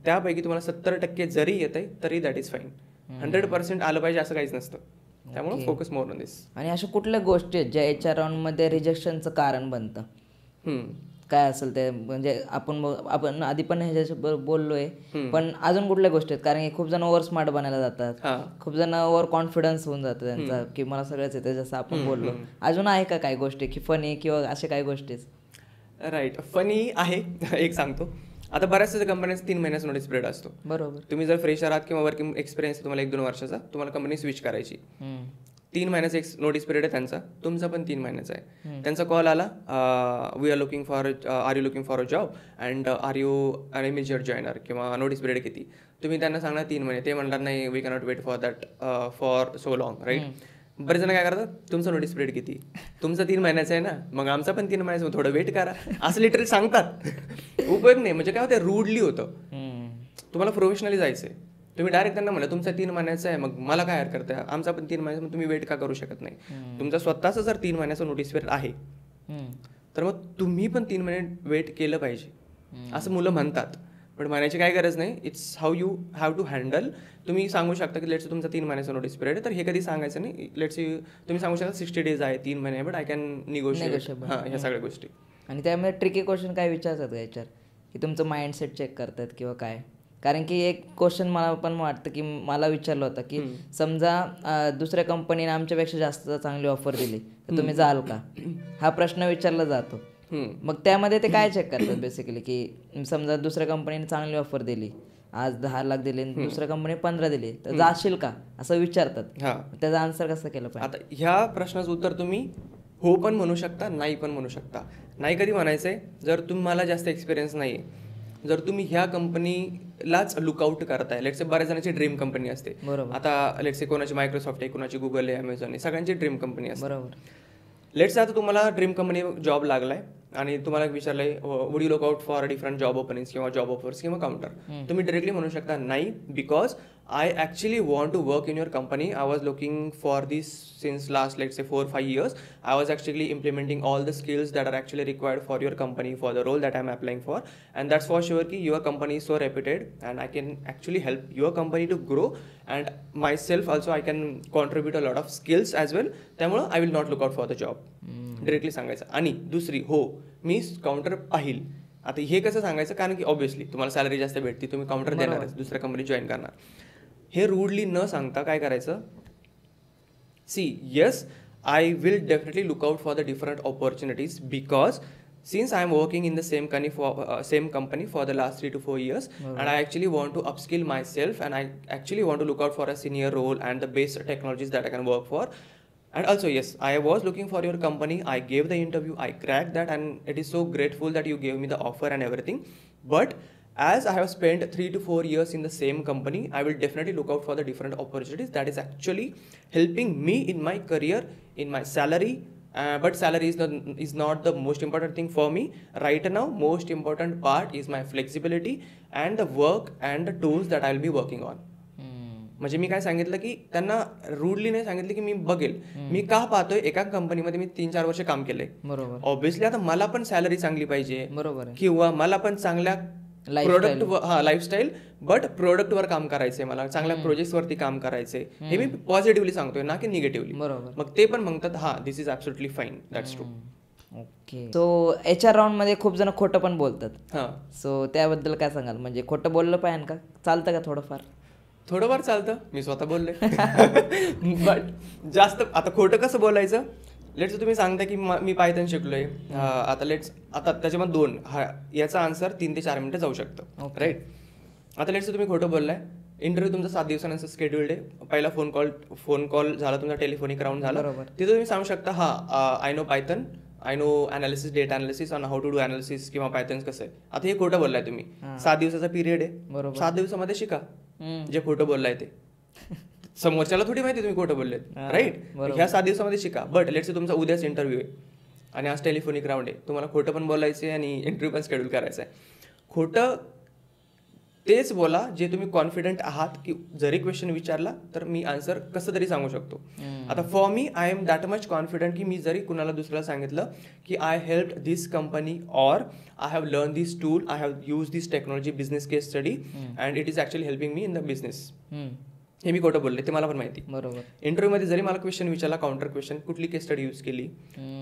त्यापैकी तुम्हाला 70% जरी येतंय तरी दॅट इज फाईन. 100% आलं पाहिजे असं काहीच नसतं. त्यामुळे फोकस मोर ऑन दिस. आणि अशा कुठल्या गोष्टी आहेत ज्या HR राऊंडमध्ये रिजेक्शनचं कारण बनतं? काय असेल ते, म्हणजे आपण आधी पण ह्याच्याबरोबर बोललोय, पण अजून कुठल्या गोष्टी आहेत? कारण की खूप जण ओव्हर स्मार्ट बनायला जातात, खूप जण ओव्हर कॉन्फिडन्स होऊन जातं त्यांचा की मला सगळंच येतं, जसं आपण बोललो. अजून आहे का काही गोष्टी की फनी किंवा अशा काही गोष्टीच? राईट, फनी आहे. एक सांगतो, आता बऱ्याचशा कंपन्यांचा 3 महिन्याचा नोटीस पिरियड असतो. बरोबर. तुम्ही जर फ्रेशर आहात किंवा वर्किंग एक्सपिरियन्स तुम्हाला 1-2 वर्षाचा, तुम्हाला कंपनी स्विच करायची, 3 महिन्याचा एक नोटीस पिरियड आहे त्यांचा, तुमचा पण 3 महिन्याचा आहे. त्यांचा कॉल आला, we are looking for are you looking for a job and are you an immediate joiner, किंवा नोटीस पिरियड किती, तुम्ही त्यांना सांगणार 3 महिने, ते म्हणणार नाही we cannot wait for that for so long, right. बरेच जण काय करतात, तुमचा नोटीस पिरियड किती, तुमचा 3 महिन्याचा आहे ना, मग आमचा पण 3 महिन्याचा, थोडं वेट करा, असं लिटरली सांगतात. उपयोग नाही. म्हणजे काय होतं, रूडली होतं. तुम्हाला प्रोफेशनली जायचं आहे, तुम्ही डायरेक्ट त्यांना म्हणलं तुमचा 3 महिन्याचा आहे, मग मला काय करताय, आमचा पण 3 महिन्याचा, मग तुम्ही वेट का करू शकत नाही. तुमचा स्वतःचा जर 3 महिन्याचा नोटीस पिरियड आहे तर मग तुम्ही पण 3 महिने वेट केलं पाहिजे, असं मुलं म्हणतात. पण म्हणायची काय गरज नाही. It's how you have to handle. तुम्ही सांगू शकता की लेट्स तुमचा 3 महिन्याचा नोटीस पिरियड आहे, तर हे कधी सांगायचं नाही. लेट्स तुम्ही सांगू शकता 60 डेज आहे, 3 महिने आहे, बट आय कॅन निगोशिएट. हां, ह्या सगळ्या गोष्टी. आणि त्यामध्ये ट्रिकी क्वेश्चन काय विचारतात का याच्यावर, की तुमचं माइंडसेट चेक करतात किंवा काय? कारण की एक क्वेश्चन मला पण वाटतं की मला विचारलं होतं की समजा दुसऱ्या कंपनीने आमच्यापेक्षा जास्त चांगली ऑफर दिली तर तुम्ही जाल का, हा प्रश्न विचारला जातो. मग त्यामध्ये ते काय चेक करतात बेसिकली, की समजा दुसऱ्या कंपनीने चांगली ऑफर दिली, आज 10 लाख दिले, दुसऱ्या कंपनी 15 दिली, तर जाशील का असं विचारतात. त्याचा आन्सर कसं केलं पाहिजे? आता ह्या प्रश्नाचं उत्तर तुम्ही हो पण म्हणू शकता, नाही पण म्हणू शकता. नाही कधी म्हणायचंय, जर तुम्हाला जास्त एक्सपिरियन्स नाही, जर तुम्ही ह्या कंपनीलाच लुकआउट करताय, लेट्स से बऱ्याच जणांची ड्रीम कंपनी असते. आता लेट्स से कोणाची मायक्रोसॉफ्ट आहे, कोणाची गुगल आहे, अमेझॉन आहे, सगळ्यांची ड्रीम कंपनी असते. बरोबर. लेट्स से आता तुम्हाला ड्रीम कंपनी जॉब लागलाय आणि तुम्हाला विचारलंय would you look out for different job openings किंवा जॉब ऑफर्स किंवा काउंटर, तुम्ही डायरेक्टली म्हणू शकता नाही, because I actually want to work in your company. I was looking for this since last, let's say, 4-5 years. I was actually implementing all the skills that are actually required for your company, for the role that I'm applying for. And that's for sure ki your company is so reputed and I can actually help your company to grow. And myself also, I can contribute a lot of skills as well. त्यामुळे I will not look out for the job. Directly सांगायचं. आणि दुसरी, हो मी counter पाहिल. आता हे कसं सांगायचं, कारण की ऑब्व्हियसली तुम्हाला सॅलरी जास्त भेटते, तुम्ही काउंटर देणारच, दुसऱ्या कंपनी जॉईन करणार. हे रूडली न सांगता काय करायचं, see yes I will definitely look out for the different opportunities, because since I am working in the same company for the last 3 to 4 years, and I actually want to upskill myself, and I actually want to look out for a senior role and the best technologies that I can work for. And also, yes, I was looking for your company. I gave the interview. I cracked that, and it is so grateful that you gave me the offer and everything. But as I have spent 3 to 4 years in the same company, I will definitely look out for the different opportunities that is actually helping me in my career, in my salary. But salary is not the most important thing for me right now. Most important part is my flexibility and the work and the tools that I'll be working on. म्हणजे मी काय सांगितलं की त्यांना rudely नाही सांगितलं की मी बघेल मी का पाहतोय एका कंपनीमध्ये मी 3-4 वर्ष काम केलंय. बरोबर. ऑब्व्हियसली आता मला पण सॅलरी चांगली पाहिजे, बरोबर आहे. किंवा मला पण चांगल्या प्रोडक्ट लाईफस्टाईल बट प्रोडक्टवर काम करायचंय, मला चांगल्या प्रोजेक्ट्सवरती काम करायचंय. हे मी पॉझिटिव्हली सांगतोय ना की निगेटिव्हली. बरोबर. मग ते पण म्हणतात हा this is absolutely fine, that's true. Okay. So HR round मध्ये खूप जण खोटं पण बोलतात. हां. सो त्याबद्दल काय सांगाल, म्हणजे खोटं बोललं पाहिजे का, चालतं का थोडंफार? थोडंफार चालतं, मी स्वतः बोलले. बट जास्त आता खोटं कसं बोलायचं, लेट्स तुम्ही सांगता की मी पायथन शिकलोय, आता त्याच्यामध्ये 2 याचा आन्सर 3 ते 4 मिनिटं जाऊ शकतं, राईट. आता लेट्स तुम्ही खोटं बोललाय, इंटरव्ह्यू तुमचा 7 दिवसानंतर स्केड्युल्ड आहे, पहिला फोन कॉल झाला, तुमचा टेलिफोनिक राऊंड झाला, तिथे तुम्ही सांगू शकता I know Python, I know analysis, data analysis on how to do analysis किंवा पायथन कसं आहे. आता हे खोटं बोललाय तुम्ही, 7 दिवसाचा पिरियड आहे, 7 दिवसामध्ये शिका जे खोटं बोललाय ते. समोरच्याला थोडी माहिती तुम्ही खोटं बोललेत, राईट. ह्या 7 दिवसामध्ये शिका. बट लेट्स तुमचा उद्याच इंटरव्ह्यू आहे आणि आज टेलिफोनिक राऊंड आहे, तुम्हाला खोटं पण बोलायचं आहे आणि इंटरव्ह्यू पण शेड्यूल करायचं आहे. खोटं तेच बोला जे तुम्ही कॉन्फिडंट आहात की जरी क्वेश्चन विचारला तर मी आन्सर कसं तरी सांगू शकतो. आता फॉर मी I am that much confident की मी जरी कुणाला दुसऱ्याला सांगितलं की I help this company or I have learn this tool, I have use this technology business case study and it is actually helping me in the business, हे मी खोटं बोलले, ते मला पण माहिती. बरोबर. इंटरव्ह्यूमध्ये जरी मला क्वेश्चन विचारला, काउंटर क्वेश्चन, कुठली केस स्टडी यूज केली,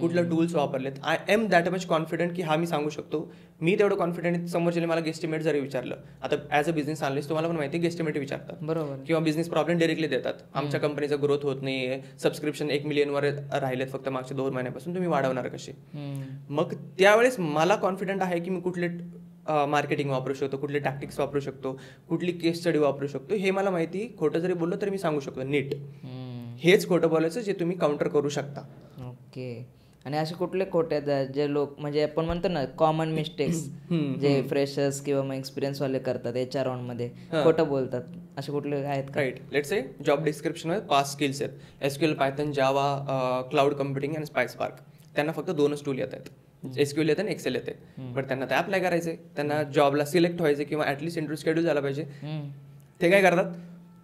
कुठलं टूल्स वापरलेत, I am that much confident की हा मी सांगू शकतो. मी तेवढं कॉन्फिडंट, समोरच्याने मला गेस्टिमेट जरी विचारलं, आता ॲज अ बिझनेस अनालिस्ट तुम्हाला पण माहिती गेस्टिमेट विचारतात, बरोबर, किंवा बिझनेस प्रॉब्लेम डायरेक्टली देतात, आमच्या कंपनीचा ग्रोथ होत नाहीये, सबस्क्रिप्शन 1 मिलियनवर राहिलेत फक्त मागच्या 2 महिन्यापासून, तुम्ही वाढवणार कसे. मग त्यावेळेस मला कॉन्फिडंट आहे की मी कुठले मार्केटिंग वापरू शकतो, कुठले टॅक्टिक्स वापरू शकतो, कुठली केस स्टडी वापरू शकतो, हे मला माहिती. खोटं जरी बोललो तरी मी सांगू शकतो नीट. हेच खोटं बोलायचं जे तुम्ही काउंटर करू शकता. ओके. आणि असे कुठले खोटे आहेत जे लोक, म्हणजे आपण म्हणतो ना कॉमन मिस्टेक्स जे फ्रेशर्स किंवा मग एक्सपिरियन्स वाले करतात HR राऊंड मध्ये, खोटं बोलतात, असे कुठले आहेत का? राईट. लेट्स से जॉब डिस्क्रिप्शनमध्ये 5 स्किल्स आहेत, SQL, पायथन, जावा, क्लाउड कम्प्युटिंग आणि स्पार्क. त्यांना फक्त 2च टूल येत आहेत, SQL येते आणि एक्सेल येते. बट त्यांना ते अप्लाय करायचे, त्यांना जॉबला सिलेक्ट व्हायचे किंवा ॲटलिस्ट इंटरव्ह्यू शेड्यूल झाला पाहिजे. ते काय करतात,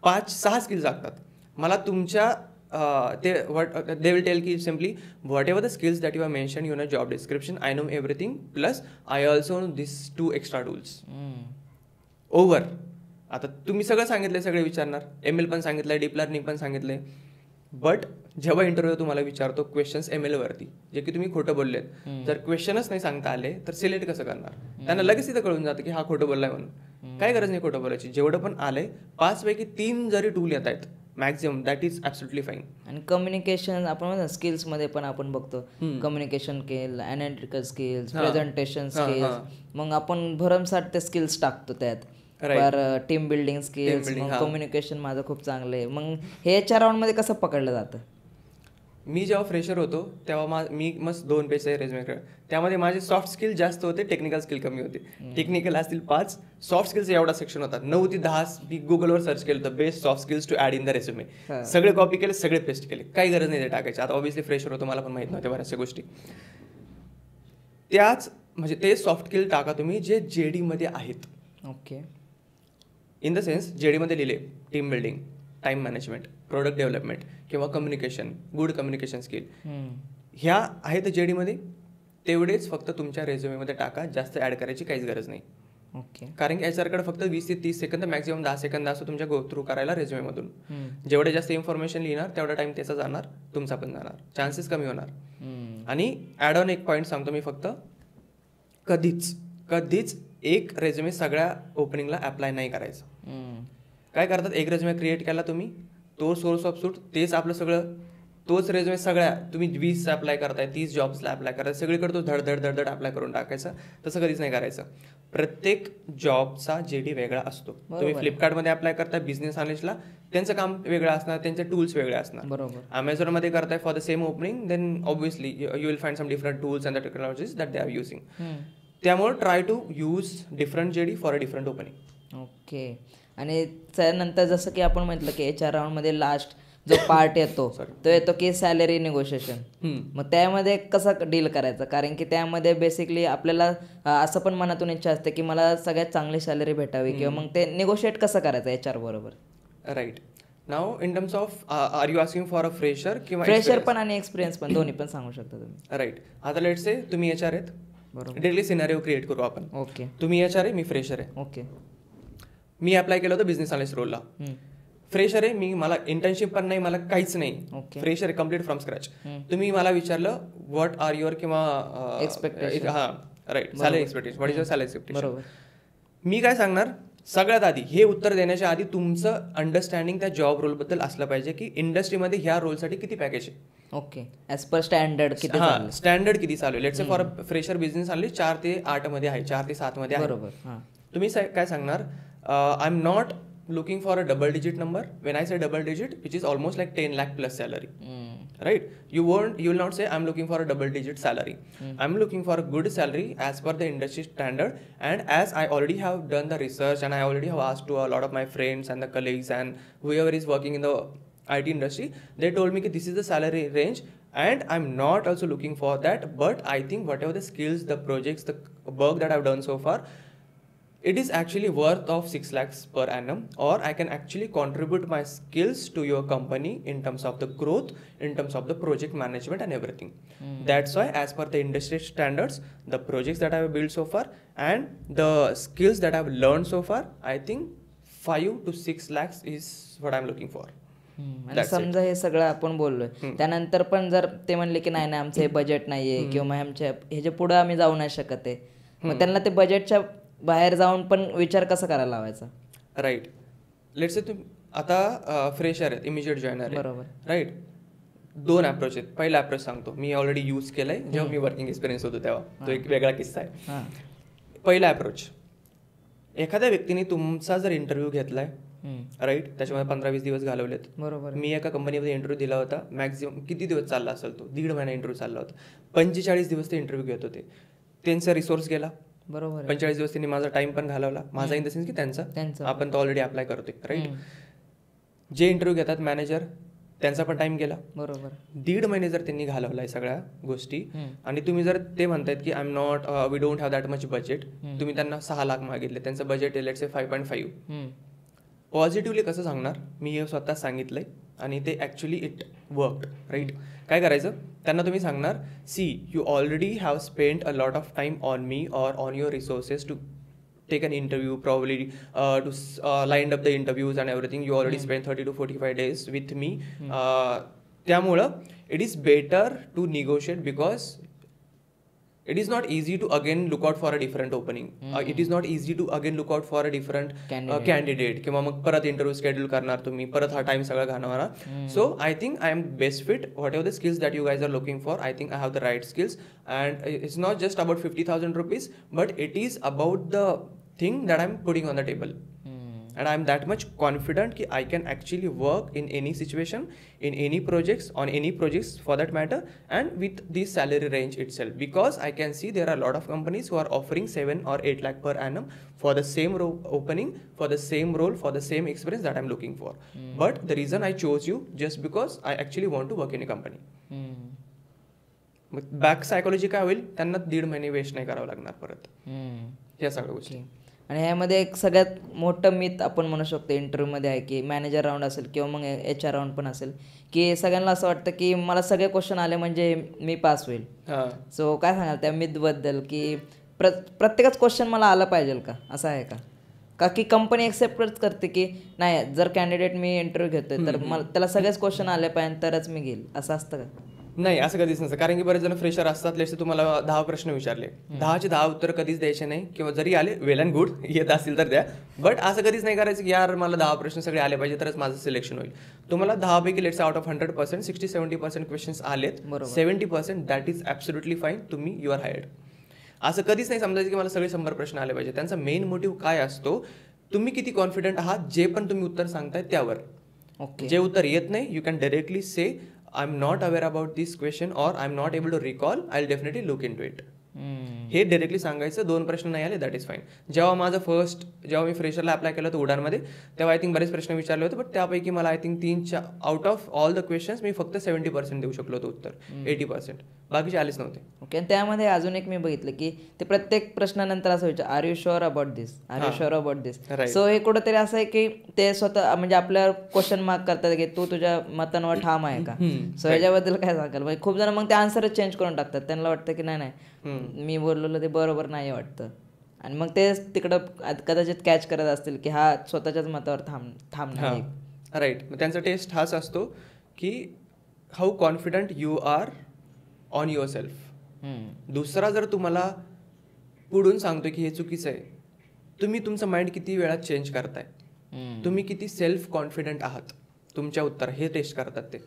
5-6 स्किल्स लागतात. मला तुमच्या दे विल टेल की simply whatever the skills that you are mention you know job description, I know everything plus I also know this 2 extra tools. Over. आता तुम्ही सगळं सांगितलंय, सगळे विचारणार, ML पण सांगितलंय, डीप लर्निंग पण सांगितलंय, बट जेव्हा इंटरव्ह्यू तुम्हाला विचारतो क्वेश्चन्स ML वरती, जे की तुम्ही खोटं बोललेत, जर क्वेश्चनच नाही सांगता आले तर सिलेक्ट कसं करणार? त्यांना लगेच तिथं कळून जातं की हा खोटं बोललाय म्हणून. काय गरज नाही खोटं बोलायची, जेवढं पण आलंय 5 पैकी 3 जरी टूल येत आहेत maximum, that is absolutely fine. आणि कम्युनिकेशन आपण म्हणतो स्किल्समध्ये पण आपण बघतो, communication skill, analytical skills, presentation skills, मग आपण भरमसाठ ते स्किल्स टाकतो त्यात. पर टीम बिल्डिंग स्किल्स, कम्युनिकेशन माझं खूप चांगलं आहे. मग हे HR राऊंड मध्ये कसं पकडलं जातं? मी जेव्हा फ्रेशर होतो तेव्हा मी मस्त 2 पेजचे रेझ्युमे केलं, त्यामध्ये माझे सॉफ्ट स्किल जास्त होते, टेक्निकल स्किल कमी होते. टेक्निकल असतील 5, सॉफ्ट स्किल्स एवढा सेक्शन होता, 9 ते 10 मी गुगलवर सर्च केलं होतं, best soft skills to add in the resume. सगळे कॉपी केले, सगळे पेस्ट केले, काही गरज नाही ते टाकायचे. आता ऑब्व्हियसली फ्रेशर होतो, मला पण माहित नव्हत्या बऱ्याचशा गोष्टी. त्याच म्हणजे ते सॉफ्ट स्किल टाका तुम्ही जे JD मध्ये आहेत. Okay. In the sense JD मध्ये लिहिले team building, time management, product development किंवा कम्युनिकेशन, गुड कम्युनिकेशन स्किल, ह्या आहेत JD मध्ये, तेवढेच फक्त तुमच्या रेझ्युमेमध्ये टाका, जास्त ॲड करायची काहीच गरज नाही. ओके. कारण की HR कडे फक्त 20 ते 30 सेकंद, मॅक्झिमम 10 सेकंद असं तुमच्या गो थ्रू करायला रेझ्युमेमधून. जेवढे जास्त इन्फॉर्मेशन लिहिणार तेवढा टाइम त्याचा जाणार, तुमचा पण जाणार, चान्सेस कमी होणार. आणि ॲड ऑन एक पॉईंट सांगतो मी फक्त, कधीच एक रेझ्युमे सगळ्या ओपनिंगला अप्लाय नाही करायचं. काय करतात, एक रेझ्युमे क्रिएट केला तुम्ही, तो सोर्स ऑफ सूट, तेच आपलं सगळं तोच रेझ्युमे सगळ्या तुम्ही 20 अप्लाय करताय, 30 जॉब्सला अप्लाय करताय, सगळीकडे तो धड धड अप्लाय करून टाकायचा. तसं कधीच नाही करायचं. प्रत्येक जॉबचा JD वेगळा असतो. तुम्ही फ्लिपकार्टमध्ये अप्लाय करताय बिझनेस अनालिस्टला, त्यांचं काम वेगळं असणार, त्यांचे टूल्स वेगळे असणार. बरोबर. अमेझॉनमध्ये करताय for the same opening, then obviously you will find some different tools and the technologies that they are using. त्यामुळे try to use different JD for a different opening. Okay. आणि त्यानंतर जसं की आपण म्हटलं की HR राऊंडमध्ये लास्ट जो पार्ट येतो तो येतो की सॅलरी निगोशिएशन. मग त्यामध्ये कसं डील करायचं, कारण की त्यामध्ये बेसिकली आपल्याला असं पण मनातून इच्छा असते की मला सगळ्यात चांगली सॅलरी भेटावी, किंवा मग ते निगोशिएट कसं करायचं HR बरोबर. Right. Now in terms of are you asking for a fresher किंवा फ्रेशर पण आणि एक्सपिरियन्स पण दोन्ही पण सांगू शकता तुम्ही. राईट. आता लेट्स से तुम्ही HR आहेत. बरोबर. डेली सिनारिओ क्रिएट करू आपण. ओके. तुम्ही HR आहे, मी फ्रेशर आहे. ओके. मी अप्लाय केलं होतं बिझनेस अनालिस्ट रोलला. फ्रेशर आहे मी, मला इंटर्नशिप पण नाही, मला काहीच नाही. फ्रेशर आहे, कम्प्लीट फ्रॉम स्क्रॅच. तुम्ही मला विचारलं व्हॉट आर युअर किंवा right salary expectation, what is your salary expectation. मी काय सांगणार, सगळ्यात आधी हे उत्तर देण्याच्या आधी तुमचं अंडरस्टँडिंग त्या जॉब रोलबद्दल असलं पाहिजे की इंडस्ट्रीमध्ये ह्या रोलसाठी किती पॅकेज आहे. ओके. ॲज पर स्टँडर्ड किती, स्टँडर्ड किती चालू आहे. Let's say for fresher business आणली 4 ते 8 मध्ये आहे, 4 ते 7 मध्ये आहे. बरोबर. तुम्ही काय सांगणार, I am not looking for a double digit number. When I say double digit, which is almost like 10 lakh plus salary, right? You will not say I'm looking for a double digit salary. I'm looking for a good salary as per the industry standard, and as I already have done the research and I already have asked to a lot of my friends and the colleagues and whoever is working in the IT industry, they told me that this is the salary range, and I'm not also looking for that, but I think whatever the skills, the projects, the work that I've done so far, it is actually worth of 6 lakhs per annum, or I can actually contribute my skills to your company in terms of the growth, in terms of the project management and everything. That's why as per the industry standards, the projects that I have built so far and the skills that I have learned so far, I think 5 to 6 lakhs is what I'm looking for. आणि समजा हे सगळं आपण बोललोय, त्यानंतर पण जर ते म्हणले की नाही आमचं हे बजेट नाहीये किंवा मग आमच्या ह्याच्या पुढे आम्ही जाऊ नाही शकत आहे, मग त्यांना ते बजेटच्या बाहेर जाऊन पण विचार कसा करायला लावायचा. राईट. लेट्स से तुम्ही आता फ्रेशर आहेत, इमिजिएट जॉईनर आहे. बरोबर. राईट. 2 अप्रोच आहेत. पहिला अप्रोच सांगतो, मी ऑलरेडी यूज केलाय जेव्हा मी वर्किंग एक्सपिरियन्स होतो तेव्हा, तो एक वेगळा किस्सा आहे. पहिला अप्रोच, एखाद्या व्यक्तीने तुमचा जर इंटरव्ह्यू घेतलाय, राईट, त्याच्यामध्ये 15-20 दिवस घालवलेत. बरोबर. मी एका कंपनीमध्ये इंटरव्ह्यू दिला होता, मॅक्झिमम किती दिवस चालला असेल तो, 1.5 महिना इंटरव्ह्यू चालला होता. 45 दिवस ते इंटरव्ह्यू घेत होते. त्यांचा रिसोर्स गेला. बरोबर. 45 दिवस त्यांनी माझा टाइम पण घालवला, माझा इन द सेन्स की त्यांचा, आपण तो ऑलरेडी अप्लाय करतोय. राईट. जे इंटरव्ह्यू घेतात मॅनेजर, त्यांचा पण टाइम गेला. बरोबर. 1.5 महिने जर त्यांनी घालवलाय सगळ्या गोष्टी, आणि तुम्ही जर ते म्हणतायत की I am not, we don't have that much budget, तुम्ही त्यांना 6 लाख मागितले, त्यांचं बजेट आहे लेट्स से 5.5. पॉझिटिव्हली कसं सांगणार, मी हे स्वतः सांगितलंय आणि ते ॲक्च्युली इट वर्कड. राईट. काय करायचं, त्यांना तुम्ही सांगणार, see you already have spend a lot of time on me or on your resources to take an interview, probably to lined up the interviews and everything. You already spent 30 to 45 days with me. त्यामुळं it is better to negotiate, because it is not easy to again look out for a different opening. It is not easy to again look out for a different candidate. किंवा मग परत interview schedule करणार तुम्ही, परत हा time सगळा घालवणार. So I think I am best fit. Whatever the skills that you guys are looking for, I think I have the right skills, and it's not just about 50,000 rupees, but it is about the thing that I'm putting on the table. And I'm that much confident that I can actually work in any situation, in any projects, on any projects for that matter, and with this salary range itself. Because I can see there are a lot of companies who are offering 7 or 8 lakh per annum for the same opening, for the same role, for the same experience that I'm looking for. But the reason I chose you just because I actually want to work in a company. Back psychology काय होईल, त्यांना 1.5 महिने waste नाही करावं लागणार परत, ह्या सगळ्या गोष्टी. आणि ह्यामध्ये एक सगळ्यात मोठं मिथ आपण म्हणू शकतो इंटरव्ह्यूमध्ये आहे की मॅनेजर राऊंड असेल किंवा मग HR राऊंड पण असेल, की सगळ्यांना असं वाटतं की मला सगळे क्वेश्चन आले म्हणजे मी पास होईल. सो काय सांगाल त्या मिथबद्दल, की प्रत्येकच क्वेश्चन मला आलं पाहिजे का, असं आहे का की कंपनी एक्सेप्टच करते की नाही, जर कॅन्डिडेट मी इंटरव्ह्यू घेतोय तर मला त्याला सगळेच क्वेश्चन आले पाहिजे तरच मी घेईल, असं असतं का? नाही, असं कधीच नसतं. कारण की बरेच जण फ्रेशर असतात, लेट्स तुम्हाला 10 प्रश्न विचारले, 10चे 10 उत्तर कधीच द्यायचे नाही, किंवा जरी आले वेल अँड गुड, येत असतील तर द्या. बट असं कधीच नाही करायचं की यार मला 10 प्रश्न सगळे आले पाहिजे तरच माझं सिलेक्शन होईल. तुम्हाला 10 पैकी लेट्स आउट ऑफ 100% 60-70% क्वेश्चन्स आलेत, 70% दॅट इज ॲब्सोल्युटली फाईन, तुम्ही यू आर हायर्ड. असं कधीच नाही समजायचं की मला सगळे 100 प्रश्न आले पाहिजे. त्यांचा मेन मोटिव्ह काय असतो, तुम्ही किती कॉन्फिडंट आहात जे पण तुम्ही उत्तर सांगताय त्यावर. जे उत्तर येत नाही, you can directly say I am not aware about this question or I am not able to recall, I will definitely look in to it. हे डायरेक्टली सांगायचं. 2 प्रश्न नाही आले दॅट इज फाईन. जेव्हा मी फ्रेशरला अप्लाय केलं होतं उडानमध्ये, तेव्हा आय थिंक बरेच प्रश्न विचारले होते, बट त्यापैकी मला I think 3 out of all the questions मी फक्त 70% देऊ शकलो होतो उत्तर, 80%. बाकीचे आलेच नव्हते. ओके. आणि त्यामध्ये अजून एक मी बघितलं की ते प्रत्येक प्रश्नानंतर असं विचार, are you sure about this, are you sure about this. So हे कुठंतरी असं आहे की ते स्वतः म्हणजे आपल्यावर क्वेश्चन मार्क करतात की तू तुझ्या मतांवर ठाम आहे का. सो ह्याच्याबद्दल काय सांगाल. म्हणजे खूप जण मग ते आन्सरच चेंज करून टाकतात. त्यांना वाटतं की नाही मी बोललेलं ते बरोबर नाही वाटतं, आणि मग ते तिकडं कदाचित कॅच करत असतील की हा स्वतःच्याच मतावर थांबणार. राईट. मग त्यांचा टेस्ट हाच असतो की how confident you are on yourself. दुसरा जर तुम्हाला पुढून सांगतो की हे चुकीचं आहे, तुम्ही तुमचं माइंड किती वेळा चेंज करताय, तुम्ही किती सेल्फ कॉन्फिडंट आहात तुमच्या उत्तर, हे टेस्ट करतात ते.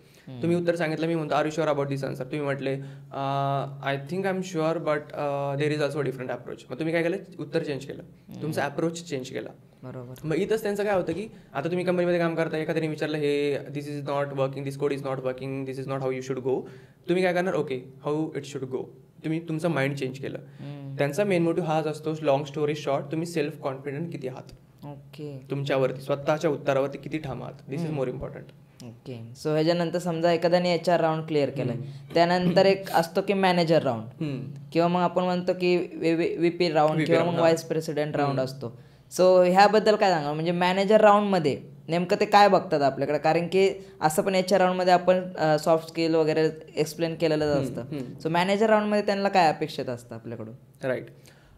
तुम्ही उत्तर सांगितलं, मी म्हणतो are you sure about this answer, तुम्ही म्हटले I think I am sure but there is also different approach. मग तुम्ही काय केलं, उत्तर चेंज केलं, तुमचा अप्रोच चेंज केला. बरोबर. मग इथंच त्यांचं काय होतं की आता तुम्ही कंपनीमध्ये काम करता, एखाद्याने विचारलं हे this is not working, this code is not working, this is not how you should go, तुम्ही काय करणार, okay how it should go. तुम्ही तुमचं माइंड चेंज केलं. त्यांचा मेन मोटिव्ह हाच असतो, लॉंग स्टोरी शॉर्ट, तुम्ही सेल्फ कॉन्फिडंट किती आहात. ओके. तुमच्यावरती, स्वतःच्या उत्तरावरती किती ठाम आहात, this is more important. Okay. So ह्याच्यानंतर समजा एखाद्याने HR राऊंड क्लिअर केलाय, त्यानंतर एक असतो की मॅनेजर राऊंड, किंवा मग आपण म्हणतो की VP राऊंड किंवा मग व्हाईस प्रेसिडेंट राऊंड असतो. सो ह्याबद्दल काय सांगा. म्हणजे मॅनेजर राऊंडमध्ये नेमकं ते काय बघतात आपल्याकडे, कारण की असं पण HR राऊंडमध्ये आपण सॉफ्ट स्किल वगैरे एक्सप्लेन केलेलंच असतं. सो मॅनेजर राऊंडमध्ये त्यांना काय अपेक्षित असतं आपल्याकडून. राईट.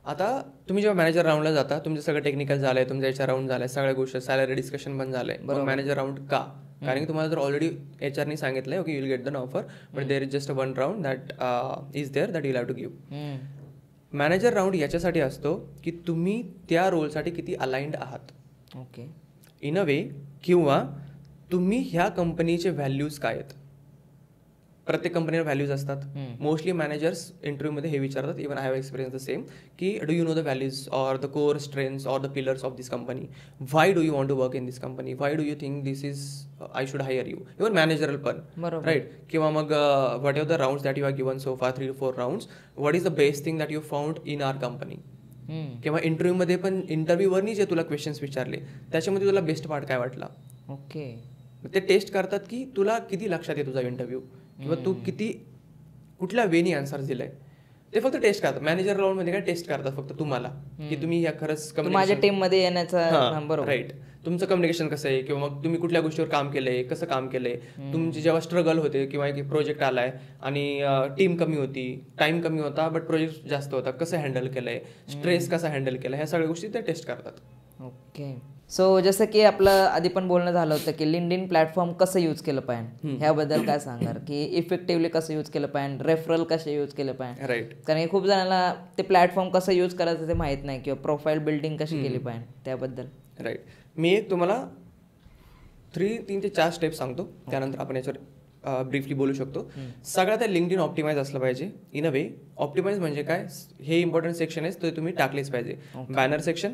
आता तुम्ही जेव्हा मॅनेजर राऊंडला जाता, तुमचं सगळं टेक्निकल झालंय, तुमचं HR राऊंड झालंय, सगळ्या गोष्टी, सॅलरी डिस्कशन पण झालंय, मॅनेजर राऊंड का, कारण की तुम्हाला जर ऑलरेडी HRने सांगितलंय okay you will get the offer, but there is just one round that is there that you have to give. Manager round याच्यासाठी असतो की तुम्ही त्या रोलसाठी किती अलाइंड आहात. ओके. इन अ वे, किंवा तुम्ही ह्या कंपनीचे व्हॅल्यूज काय आहेत. प्रत्येक कंपनीवर व्हॅल्यूज असतात. मोस्टली मॅनेजर्स इंटरव्ह्यूमध्ये हे विचारतात, even I have experience the same, की do you know the values or the core strengths or the pillars of this company, why do you want to work in this company, why do you think this is I should hire you, even managerial पण. Right. किंवा मग whatever the rounds that you have given so far 3 to 4 rounds, what is the best thing that you found in our company. किंवा इंटरव्ह्यूमध्ये पण इंटरव्ह्यूवरनी जे तुला questions विचारले त्याच्यामध्ये तुला बेस्ट पार्ट काय वाटला. ओके. ते टेस्ट करतात की तुला किती लक्षात आहे तुझा इंटरव्ह्यू, किंवा तू किती कुठल्या वेनी आन्सर दिलाय, ते फक्त टेस्ट करतात. मॅनेजर राऊंड मध्ये काय टेस्ट करतात फक्त तुम्हाला, की तुम्ही या खरंच माझ्या टीम मध्ये येण्याचा. बरोबर. राईट. तुमचं कम्युनिकेशन कसं आहे, किंवा मग तुम्ही कुठल्या गोष्टीवर काम केलंय, कसं काम केलंय, तुमची जेव्हा स्ट्रगल होते किंवा एक प्रोजेक्ट आलाय आणि टीम कमी होती, टाइम कमी होता बट प्रोजेक्ट जास्त होता, कसं हँडल केलंय, स्ट्रेस कसा हँडल केलाय, ह्या सगळ्या गोष्टी ते टेस्ट करतात. ओके. सो जसं की आपलं आधी पण बोलणं झालं होतं की लिंक्डइन प्लॅटफॉर्म कसं यूज केलं पाहिजे, ह्याबद्दल काय सांगाल, की इफेक्टिव्हली कसं यूज केलं पाहिजे, रेफरल कसे यूज केलं पाहिजे. राईट. कारण की खूप जणांना ते प्लॅटफॉर्म कसं यूज करायचं ते माहित नाही, किंवा प्रोफाईल बिल्डिंग कशी केली पाहिजे त्याबद्दल. राईट. मी एक तुम्हाला 3 ते 4 स्टेप्स सांगतो, त्यानंतर आपण याच्यावर ब्रीफली बोलू शकतो. सगळ्यात लिंक्डइन ऑप्टिमाइज असलं पाहिजे. इन अ वे ऑप्टिमाइज म्हणजे काय, हे इम्पॉर्टंट सेक्शन आहे ते तुम्ही टाकलेच पाहिजे. बॅनर सेक्शन,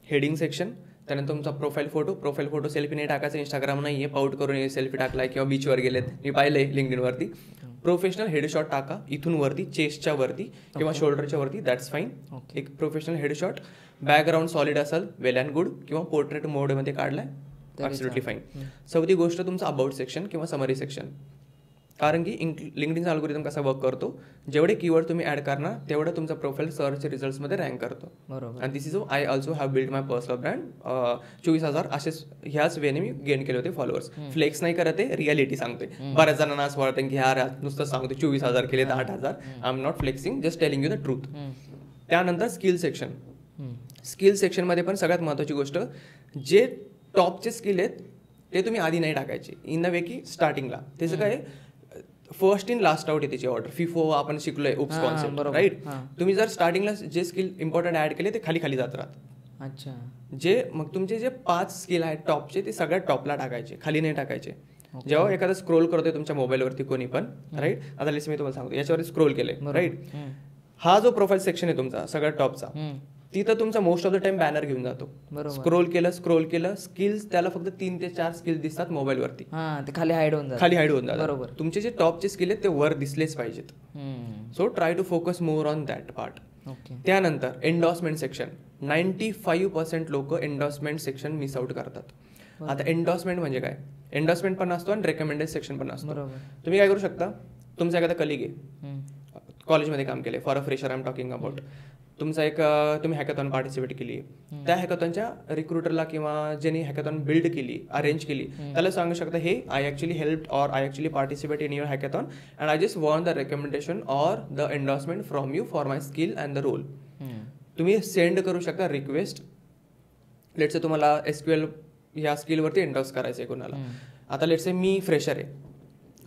हेडिंग सेक्शन, त्यानंतर तुमचा प्रोफाईल फोटो सेल्फी नाही टाकायचा, इंस्टाग्राम नाही आहे पाऊट करून सेल्फी टाकलाय किंवा बीचवर गेलेत, मी पाहिलंय लिंक्डइनवरती. प्रोफेशनल हेडशॉट टाका इथून वरती, चेस्टच्या वरती किंवा शोल्डरच्या वरती, दॅट्स फाईन. एक प्रोफेशनल हेडशॉट, बॅकग्राऊंड सॉलिड असेल, वेल अँड गुड, किंवा पोर्ट्रेट मोडमध्ये काढलाय, ॲब्सोल्युटली फाईन. चौथी गोष्ट तुमचं अबाउट सेक्शन किंवा समरी सेक्शन, कारण की लिंक्डइनचा अल्गोरिदम कसा वर्क करतो, जेवढे कीवर्ड तुम्ही ऍड करणार तेवढं तुमचा प्रोफाईल सर्च रिझल्ट्समध्ये रँक करतो. बरोबर. आणि this is I also have build my personal brand. 24,000 असेच ह्याच वेने मी गेन केले होते फॉलोअर्स. फ्लेक्स नाही करत आहे, रियालिटी सांगतोय. बऱ्याच जणांना असं वाटतं की यार नुसतं सांगतो 24,000 केले तर 8,000. I am not flexing, just telling you the truth. त्यानंतर स्किल सेक्शन. स्किल सेक्शनमध्ये पण सगळ्यात महत्त्वाची गोष्ट, जे टॉपचे स्किल आहेत ते तुम्ही आधी नाही टाकायचे, इन द वे की स्टार्टिंगला. त्याचं काय, फर्स्ट इन लास्ट आउट आहे त्याची ऑर्डर. फिफो आपण शिकलोय उप्स कॉन्सेप्ट, राईट. तुम्ही जर स्टार्टिंगला जे स्किल इम्पॉर्टंट ऍड केले ते खाली खाली जात राहतात. अच्छा. जे मग तुमचे जे 5 स्किल आहेत टॉपचे ते सगळ्यात टॉपला टाकायचे, खाली नाही टाकायचे. जेव्हा एखादा स्क्रोल करतोय तुमच्या मोबाईलवरती कोणी पण, राईट. आता लेट्स मी तुम्हाला सांगतो, याच्यावरती स्क्रोल केले, राईट. हा जो प्रोफाईल सेक्शन आहे तुमचा सगळ्यात टॉपचा, तिथं तुमचा most of the time banner घेऊन जातो. स्क्रोल केलं स्किल्स, त्याला फक्त 3 ते 4 स्किल्स दिसतात मोबाईलवरती, ते खाली हाईड होऊन जातात. बरोबर. तुमचे जे टॉपचे स्किल आहेत ते वर दिसलेच पाहिजेत. So try to focus more on that part. त्यानंतर एन्डॉर्समेंट सेक्शन. 95% लोक एन्डॉर्समेंट सेक्शन मिस आउट करतात. आता एन्डॉर्समेंट म्हणजे काय? एन्डॉर्समेंट पण असतो आणि रेकमेंडेड सेक्शन पण असतो. तुम्ही काय करू शकता, तुमचा एखादा कलिग आहे, कॉलेजमध्ये काम केले, for a fresher I am talking about. तुमचा तुम्ही हॅकॅथॉन पार्टिसिपेट केली, त्या हॅकॅथॉनच्या रिक्रुटरला किंवा ज्यांनी हॅकॅथॉन बिल्ड केली, अरेंज केली, त्याला सांगू शकता, हे I actually help or I actually participate in your hackathon and I just want the recommendation or the endorsement from you for my skill and the role. तुम्ही सेंड करू शकता request. Let's say तुम्हाला SQL या स्किलवरती endorse करायचं आहे कोणाला. आता let's say me fresher आहे,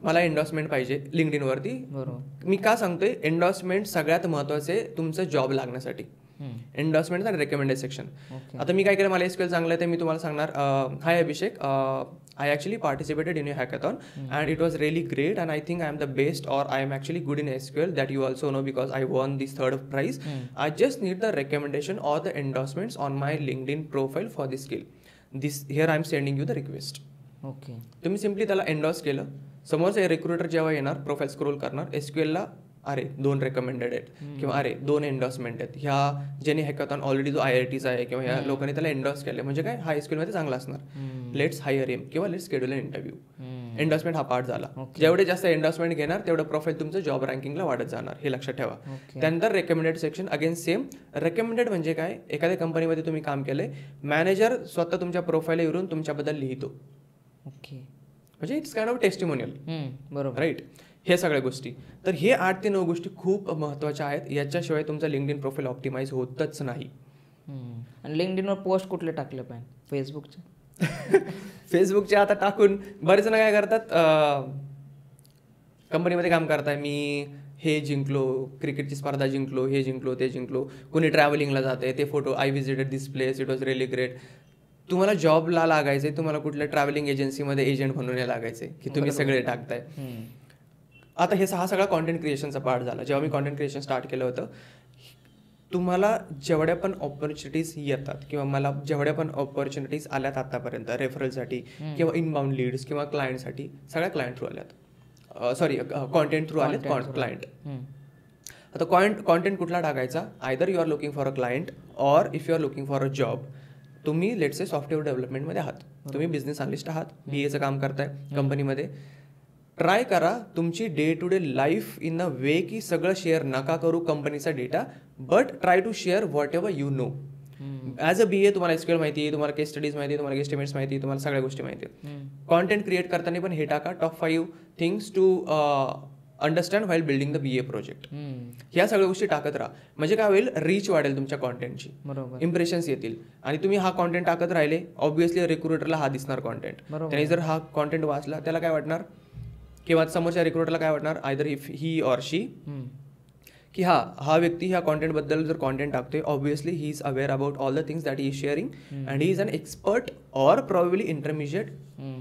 मला एन्डॉर्समेंट पाहिजे लिंक्डइनवरती. मी का सांगतोय, एन्डॉर्समेंट सगळ्यात महत्वाचे तुमचं जॉब लागण्यासाठी. एन्डॉर्समेंट आणि रेकमेंडेड सेक्शन. आता मी काय केलं, मला SQL चांगलं आहे ते मी तुम्हाला सांगणार, hi Abhishek, I actually participated in your hackathon and it was really great and I think I am the best or I am actually good in SQL that you also know because I won this 3rd prize. I just need the recommendation or the endorsements on my LinkedIn profile for this skill. This here I am sending you the request. Okay. तुम्ही simply त्याला endorse केलं. समोरचा recruiter जेव्हा येणार, profile scroll करणार, SQLला अरे 2 recommended आहेत किंवा अरे 2 एन्डॉर्समेंट आहेत, ह्या ज्यांनी हॅकॅथॉन ऑलरेडी जो IITचा आहे किंवा ह्या लोकांनी त्याला एन्डॉर्स केले, म्हणजे काय, हा SQLमध्ये चांगला असणार, लेट्स हायर हिम किंवा let's schedule an interview. Endorsement हा पार्ट झाला. जेवढे जास्त एन्डॉर्समेंट घेणार तेवढं प्रोफाईल तुमचं जॉब रँकिंगला वाढत जाणार, हे लक्षात ठेवा. त्यानंतर recommended section, again same. Recommended म्हणजे काय, एखाद्या कंपनीमध्ये तुम्ही काम केलंय, मॅनेजर स्वतः तुमच्या प्रोफाईलवरून तुमच्याबद्दल लिहितो. ओके. म्हणजे इट्स काइंड ऑफ टेस्टिमोनियल. बरोबर, राईट. हे सगळ्या गोष्टी. तर हे 8 ते 9 गोष्टी खूप महत्त्वाच्या आहेत. याच्याशिवाय तुमचा लिंक्डइन प्रोफाईल ऑप्टिमाइज होतच नाही. आणि लिंक्डइनवर पोस्ट कुठले टाकले पाहिजे? फेसबुकचे आता टाकून बरेच जण काय करतात, कंपनीमध्ये काम करताय, मी हे जिंकलो, क्रिकेटची स्पर्धा जिंकलो, हे जिंकलो, ते जिंकलो. कोणी ट्रॅव्हलिंगला जाते, ते photo, I visited this place, it was really great. तुम्हाला जॉबला लागायचंय, तुम्हाला कुठल्या ट्रॅव्हलिंग एजन्सीमध्ये एजंट म्हणून लागायचंय की तुम्ही सगळे टाकताय. आता हा सगळा कॉन्टेंट क्रिएशनचा पार्ट झाला. जेव्हा मी कॉन्टेंट क्रिएशन स्टार्ट केलं होतं, तुम्हाला जेवढ्या पण ऑपॉर्च्युनिटीज येतात किंवा मला जेवढ्या पण ऑपॉर्च्युनिटीज आल्यात आतापर्यंत रेफरलसाठी किंवा इनबाउंड लीड्स किंवा क्लायंटसाठी, सगळ्या क्लायंट थ्रू आल्यात, सॉरी कॉन्टेंट थ्रू आलेत क्लायंट. आता कॉन्टेंट कुठला टाकायचा, either you are looking for a client or if you are looking for a job. तुम्ही लेट्स से सॉफ्टवेअर डेव्हलपमेंटमध्ये आहात, तुम्ही बिझनेस अनालिस्ट आहात, BAचं काम करताय कंपनीमध्ये, ट्राय करा तुमची day to day life in a way की सगळं शेअर नका करू कंपनीचा data, but try to share whatever you know. As a BA तुम्हाला SQL माहिती आहे, तुम्हाला केस स्टडीज माहिती आहे, तुम्हाला एस्टिमेट्स माहिती आहे, तुम्हाला सगळ्या गोष्टी माहिती आहेत. कॉन्टेंट क्रिएट करताना पण हे टाका, top 5 things to understand while building the BA project. ह्या सगळ्या गोष्टी टाकत राहा, म्हणजे काय होईल, रीच वाढेल तुमच्या कॉन्टेंटची, इम्प्रेशन्स येतील. आणि तुम्ही हा कॉन्टेंट टाकत राहिले, ऑब्व्हियसली रिक्रुटरला हा दिसणार कॉन्टेंट. त्याने जर हा कॉन्टेंट वाचला, त्याला काय वाटणार, किंवा समोरच्या रिक्रुटरला काय वाटणार, either if he or she, की हा व्यक्ती ह्या कॉन्टेंटबद्दल जर कॉन्टेंट टाकतोय, obviously he is aware about all the things that he is sharing and he is an expert or probably intermediate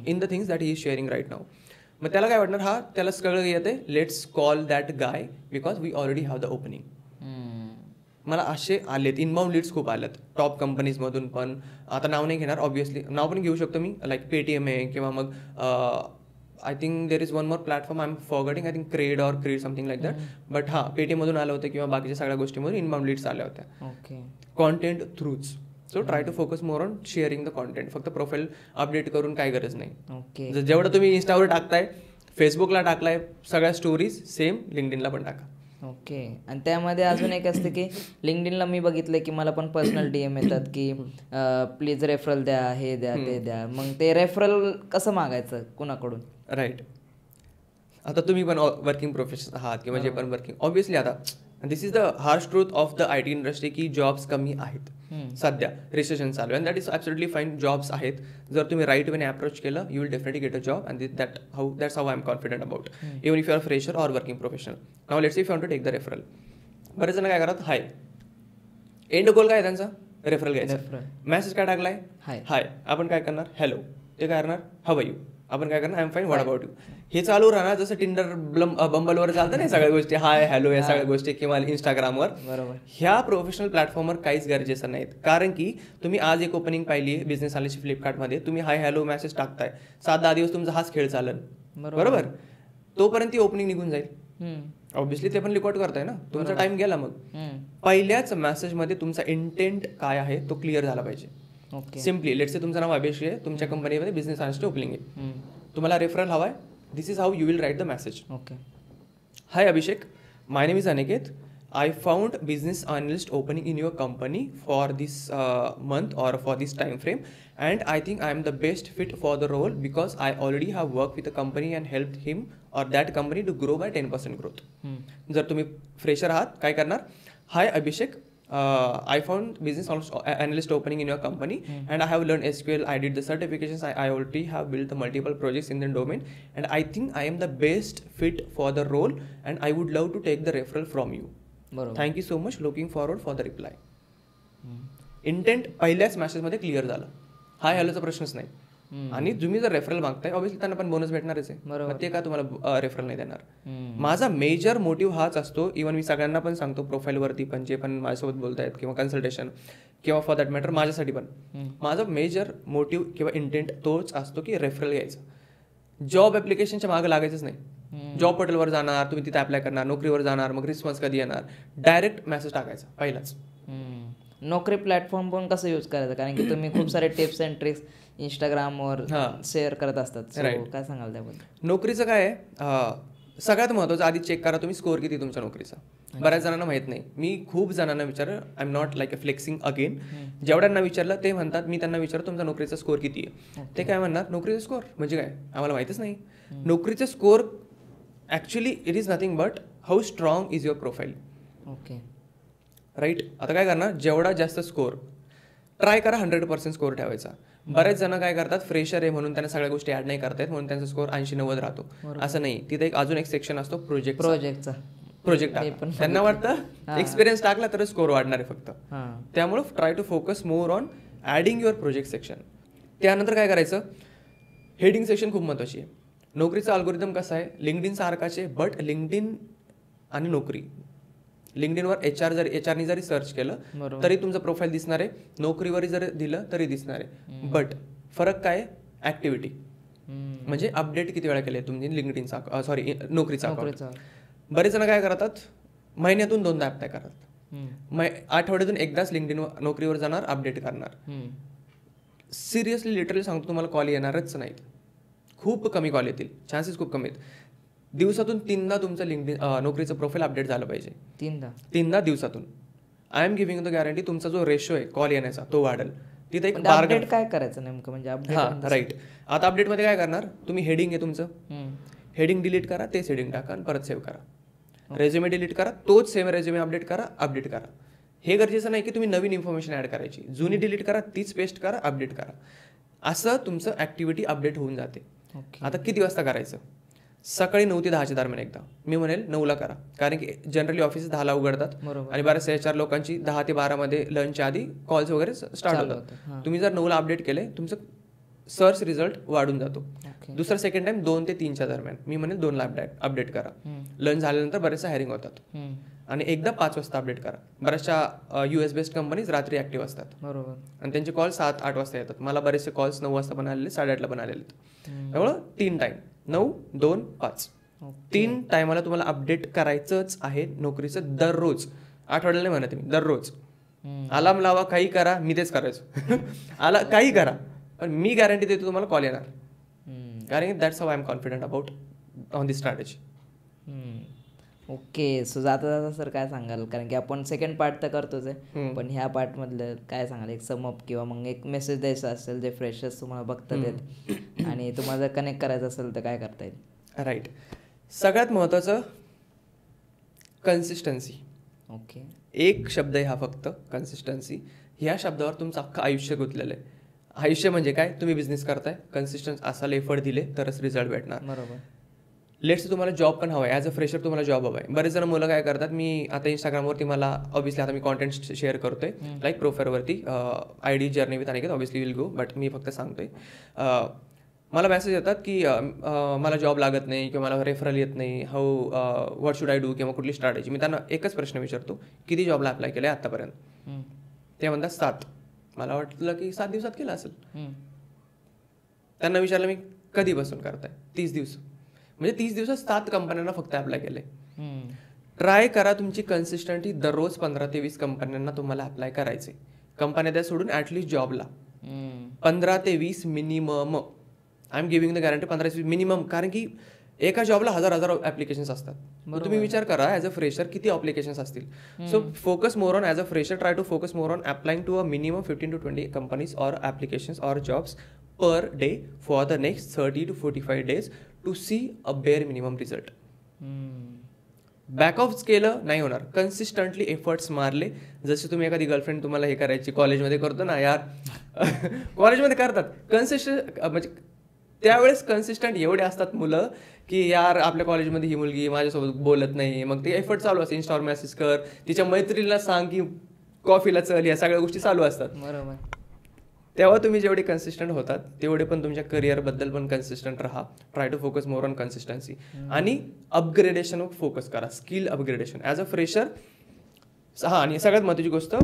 in the things that he is sharing right now. मग त्याला काय वाटणार, त्याला सगळं येते, let's call that guy because we already have the opening. मला असे आलेत, इनबाउंड लीड्स खूप आलेत टॉप कंपनीजमधून पण. आता नाव नाही घेणार, ऑब्व्हियसली नाव पण घेऊ शकतो मी, लाईक Paytm आहे किंवा मग I think there is one more platform I am forgetting, I think CRED something like that. But Paytm मधून आलं होतं किंवा बाकीच्या सगळ्या गोष्टीमधून इनबाउंड लीड्स आल्या होत्या कॉन्टेंट थ्रूच. So try to focus more on sharing the content. फक्त प्रोफाईल अपडेट करून काय गरज नाही. जेवढं तुम्ही इन्स्टावर टाकताय, फेसबुकला टाकलाय, सगळ्या स्टोरीज सेम लिंक्डइनला पण टाका. ओके. आणि त्यामध्ये अजून एक असते की लिंक्डइनला मी बघितलं की मला पण पर्सनल DM येतात की प्लीज रेफरल द्या, हे द्या, ते द्या. मग ते रेफरल कसं मागायचं कुणाकडून? राईट. आता तुम्ही पण वर्किंग प्रोफेशनल आहात किंवा जे पण वर्किंग, ऑब्व्हियसली आता this is the harsh truth of the IT industry की जॉब्स कमी आहेत. सध्या रिसेशन चालू आहे, and that is absolutely fine. Jobs आहेत, जर तुम्ही राईट वेने अप्रोच केलं you will definitely get a job, and that's how I am confident about, even if you are fresher or working professional. Now let's if you want to take the referral. बरेच जण काय करतात, हाय, end गोल काय आहे त्यांचा, referral घ्यायचा. Message काय टाकलाय, हाय, आपण काय करणार, हॅलो. ते काय करणार, हाव आर यू, आपण काय करणार, I am fine, what about you. हे चालू राहणार जसं टिंडर बंबलवर चालतं ना सगळ्या गोष्टी, हाय हॅलो या सगळ्या गोष्टी, किंवा इंस्टाग्रामवर. बरोबर. ह्या प्रोफेशनल प्लॅटफॉर्मवर काहीच गरजेचं नाहीत, कारण की तुम्ही आज एक ओपनिंग पाहिली आहे बिझनेस आल्याची फ्लिपकार्टमध्ये, तुम्ही हाय हॅलो मेसेज टाकताय, 7-10 दिवस तुमचा हाच खेळ चालेल. बरोबर. तोपर्यंत ती ओपनिंग निघून जाईल. ऑब्व्हियसली ते पण रिकॉर्ड करताय ना, तुमचा टाइम गेला. मग पहिल्याच मेसेजमध्ये तुमचा इंटेंट काय आहे तो क्लिअर झाला पाहिजे. सिम्पली लेट्स से तुमचं नाव अभिषेक आहे, तुमच्या कंपनीमध्ये बिझनेस अनालिस्ट ओपनिंग आहे, तुम्हाला रेफरल हवा आहे. This is how you will write the message. Hi Abhishek, my name is Aniket. I found business analyst opening in your company for this month or for this time frame, and I think I am the best fit for the role because I already have worked with the company and helped him or that company to grow by 10% growth. जर तुम्ही fresher आहात काय करणार, हाय अभिषेक, I found business analyst opening in your company and I have learned SQL, I did the certifications, I already have built the multiple projects in the domain and I think I am the best fit for the role and I would love to take the referral from you. Thank you so much, looking forward for the reply. Intent पहिल्याच मेसेजमध्ये clear झालं, हाय हॅलोचा प्रश्नच नाही. आणि तुम्ही जर referral मागताय obviously त्यांना पण bonus भेटणारच आहे, ते का तुम्हाला रेफरल नाही देणार. माझा मेजर मोटिव्ह हाच असतो, इव्हन मी सगळ्यांना पण सांगतो प्रोफाईलवरती पण, जे पण माझ्यासोबत बोलतायत किंवा कन्सल्टेशन किंवा फॉर दॅट मॅटर माझ्यासाठी पण, माझा मेजर मोटिव्ह किंवा इंटेंट तोच असतो की रेफरल घ्यायचा. जॉब ॲप्लिकेशनच्या मागे लागायचंच नाही. जॉब पोर्टलवर जाणार, तुम्ही तिथे अप्लाय करणार, नोकरीवर जाणार, मग रिस्पॉन्स कधी येणार, डायरेक्ट मेसेज टाकायचा पहिलाच. नोकरी प्लॅटफॉर्म पण कसं यूज करायचं, कारण की तुम्ही खूप सारे टिप्स अँड ट्रिक्स इंस्टाग्रामवर शेअर करत असतात, काय सांगाल त्याबद्दल. नोकरीचं काय आहे, सगळ्यात महत्त्वाचं आधी चेक करा तुम्ही स्कोअर किती तुमच्या नोकरीचा. बऱ्याच जणांना माहित नाही. मी खूप जणांना विचारलं, I am not like a flexing again, जेवढ्यांना विचारलं ते म्हणतात, मी त्यांना विचारलं तुमचा नोकरीचा स्कोअर किती आहे. ते काय म्हणणार, नोकरीचा स्कोअर म्हणजे काय, आम्हाला माहितच नाही. नोकरीचा score actually it is nothing but how strong is your profile. Right. आता काय करणार, जेवढा जास्त स्कोअर ट्राय करा 100% स्कोअर ठेवायचा. बरेच जण काय करतात, फ्रेशर आहे म्हणून त्यांना सगळ्या गोष्टी ॲड नाही करतायत म्हणून त्यांचा स्कोअर 80-90 राहतो. असं नाही. तिथे अजून एक सेक्शन असतो प्रोजेक्टचा. त्यांना वाटतं एक्सपिरियन्स टाकला तर स्कोअर वाढणार आहे फक्त. त्यामुळे try to focus more on adding your project section. त्यानंतर काय करायचं, हेडिंग सेक्शन खूप महत्त्वाची आहे. नोकरीचा अल्गोरिदम कसा आहे, लिंक्डइन सारखाचे, बट लिंक्डइन आणि नोकरी, लिंक्डइनवर एचआरनी जरी सर्च केलं तरी तुमचं प्रोफाईल दिसणार आहे, नोकरीवर जरी दिलं तरी दिसणार आहे. बट फरक काय, ॲक्टिव्हिटी म्हणजे अपडेट किती वेळा केले तुम्ही लिंक्डइनचा, नोकरीचा अकाउंट. बरेच जण काय करतात, महिन्यातून 2दा अप्लाय करतात, आठवड्यातून एकदाच लिंक्डइन नोकरीवर जाणार, अपडेट करणार. सिरियसली लिटरली सांगतो तुम्हाला कॉल येणारच नाहीत, खूप कमी कॉल येतील, चान्सेस खूप कमी आहेत. दिवसातून 3दा तुमचं लिंक्डइन नोकरीचं प्रोफाईल अपडेट झालं पाहिजे. 3दा दिवसातून. I am giving the guarantee तुमचा जो रेशो आहे कॉल येण्याचा तो वाढेल. तिथे एक अपडेट काय करायचं नेमकं म्हणजे हां राईट. आता अपडेटमध्ये काय करणार, तुम्ही हेडिंग आहे तुमचं, हेडिंग डिलीट करा, तेच हेडिंग टाका आणि परत सेव्ह करा. रेझ्युमे डिलीट करा, तोच सेम रेझ्युमे अपडेट करा. हे गरजेचं नाही की तुम्ही नवीन इन्फॉर्मेशन ॲड करायची, जुनी डिलीट करा, तीच पेस्ट करा, अपडेट करा. असं तुमचं ॲक्टिव्हिटी अपडेट होऊन जाते. आता किती वाजता करायचं, सकाळी 9 ते 10च्या दरम्यान एकदा. मी म्हणेल 9ला करा, कारण की जनरली ऑफिस 10ला उघडतात आणि बऱ्याचशा HR लोकांची 10 ते 12 मध्ये लंचच्या आधी कॉल्स वगैरे स्टार्ट होतात. तुम्ही जर 9ला अपडेट केले, तुमचं सर्च रिझल्ट वाढून जातो. दुसरा सेकंड टाइम 2 ते 3च्या दरम्यान, मी म्हणेल 2ला अपडेट करा. लंच झाल्यानंतर बरेचसा हायरिंग होतात. आणि एकदा 5 वाजता अपडेट करा. बऱ्याचशा US बेस्ड कंपनीज रात्री ऍक्टिव्ह असतात आणि त्यांचे कॉल 7-8 वाजता येतात. मला बरेचसे कॉल्स 9 वाजता पण आलेले, 8:30ला पण आलेले. त्यामुळं 3 टाइम 9, 2, 5 3 टायमाला तुम्हाला अपडेट करायचंच आहे नोकरीचं दररोज. आठवड्याला नाही म्हणत मी, दररोज. अलार्म लावा, काही करा, मी तेच करायचो. काही करा, पण मी गॅरंटी देतो तुम्हाला कॉल येणार, कारण that's how I am confident about on this strategy. Okay. So जाता सर काय सांगाल, कारण की आपण सेकंड पार्ट तर करतोच आहे, पण ह्या पार्टमधलं काय सांगाल, एक समअप किंवा मग एक मेसेज द्यायचा असेल जे फ्रेशर्स तुम्हाला बघतात आणि तुम्हाला जर कनेक्ट करायचं असेल तर काय करता येईल. राईट. सगळ्यात महत्त्वाचं कन्सिस्टन्सी. ओके. एक शब्द आहे हा फक्त, कन्सिस्टन्सी. ह्या शब्दावर तुमचं अख्खं आयुष्य गुंतलेलं आहे. आयुष्य म्हणजे काय, तुम्ही बिझनेस करताय, कन्सिस्टन्स असाल, एफर्ट दिले तरच रिझल्ट भेटणार. बरोबर. लेट्स तुम्हाला जॉब पण हवा आहे, ॲज अ फ्रेशर तुम्हाला जॉब हवा आहे. बरेच जण मुलं काय करतात, मी आता इंस्टाग्रामवरती मला ऑब्व्हियसली आता मी कॉन्टेंट शेअर करतोय लाईक प्रोफाईलवरती ID journey with Aniket, obviously will go, but मी फक्त सांगतोय. मला मेसेज येतात की मला जॉब लागत नाही किंवा मला रेफरल येत नाही, how what should I do किंवा कुठली स्ट्रॅटेजी. मी त्यांना एकच प्रश्न विचारतो, किती जॉबला अप्लाय केलं आहे आत्तापर्यंत? ते म्हणतात 7. मला वाटलं की 7 दिवसात केलं असेल. त्यांना विचारलं मी कधीपासून करताय? 30 दिवस. म्हणजे 30 दिवसात 7 कंपन्यांना फक्त अप्लाय केले. ट्राय करा तुमची कन्सिस्टंटी दररोज 15 ते 20 कंपन्यांना तुम्हाला अप्लाय करायचे. कंपन्या त्या सोडून ॲटलिस्ट जॉबला 15 ते 20 minimum. I am giving the guarantee 15 ते 20 मिनिमम. कारण की एका जॉबला हजार ॲप्लिकेशन्स असतात. तुम्ही विचार करा ॲज अ फ्रेशर किती ॲप्लिकेशन्स असतील. So focus more on as a fresher, try to focus more on applying to a minimum 15 to 20 companies or applications or jobs per day for the next 30 to 45 days to see a bare minimum result. Back off केलं नाही होणार. Consistently efforts मारले, जसे तुम्ही एखादी girlfriend तुम्हाला हे करायची कॉलेजमध्ये करतो ना यार, कॉलेजमध्ये करतात कन्सिस्टंट, म्हणजे त्यावेळेस कन्सिस्टंट एवढे असतात मुलं की यार आपल्या कॉलेजमध्ये ही मुलगी माझ्यासोबत बोलत नाही, मग ते एफर्ट चालू असते, इन्स्टावर मेसेज कर, तिच्या मैत्रिणीला सांग की कॉफीला चल, या सगळ्या गोष्टी चालू असतात. बरोबर. तेव्हा तुम्ही जेवढे कन्सिस्टंट होतात तेवढे पण तुमच्या करिअरबद्दल पण कन्सिस्टंट राहा. Try to focus more on consistency आणि अपग्रेडेशनवर फोकस करा, skill upgradation as a fresher. आणि सगळ्यात महत्त्वाची गोष्ट,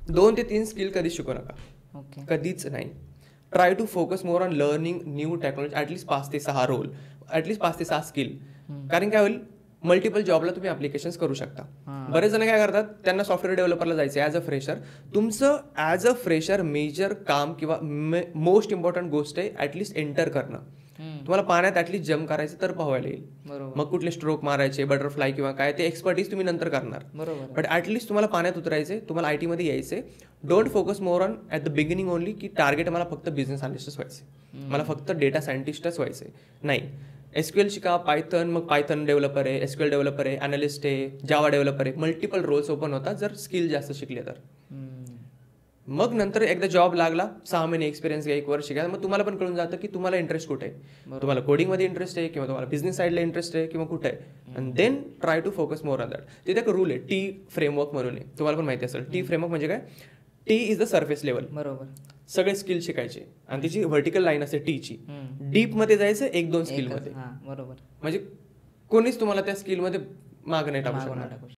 2 ते 3 स्किल कधीच शिकू नका, कधीच नाही. Try to focus more on learning new technology, at least 5 ते 6 रोल, ॲटलीस्ट 5 ते 6 स्किल. कारण काय होईल, मल्टिपल जॉबला तुम्ही ॲप्लिकेशन्स करू शकता. बरेच जण काय करतात, त्यांना सॉफ्टवेअर डेव्हलपरला जायचं ॲज अ फ्रेशर. तुमचं ॲज अ फ्रेशर मेजर काम किंवा मोस्ट इम्पॉर्टंट गोष्ट आहे ॲटलीस्ट एंटर करणं. तुम्हाला पाण्यात ॲटलीस्ट जम्प करायचं तर पोहायला येईल. मग कुठले स्ट्रोक मारायचे, बटरफ्लाय किंवा काय, ते एक्सपर्टीज तुम्ही नंतर करणार. बट ॲटलीस्ट तुम्हाला पाण्यात उतरायचे, तुम्हाला IT मध्ये यायचे. Don't focus more on at the beginning only की टार्गेट मला फक्त बिझनेस अनालिस्टच व्हायचे, मला फक्त डेटा सायंटिस्टच व्हायचे. नाही, SQL शिका, पायथन, मग पायथन डेव्हलपर आहे, SQL डेव्हलपर आहे, अनालिस्ट आहे, जावा डेव्हलपर आहे. मल्टिपल रोल्स ओपन होतात जर स्किल जास्त शिकले तर. मग नंतर एकदा जॉब लागला, 6 महिने एक्सपिरियन्स घ्या, 1 वर्ष घ्या, मग तुम्हाला पण कळून जातं की तुम्हाला इंटरेस्ट कुठे आहे. तुम्हाला कोडिंगमध्ये इंटरेस्ट आहे किंवा तुम्हाला बिझनेस साईडला इंटरेस्ट आहे किंवा कुठे आहे. And then try to focus more on that. तिथे एक रूल आहे, T फ्रेमवर्क म्हणून आहे, तुम्हाला पण माहिती असेल. T फ्रेमवर्क म्हणजे काय, T is the surface level. बरोबर. सगळे स्किल शिकायचे आणि तिची व्हर्टिकल लाईन असते Tची. डीपमध्ये जायचं 1-2 स्किलमध्ये. बरोबर. म्हणजे कोणीच तुम्हाला त्या स्किलमध्ये मागं नाही टाकू शकणार.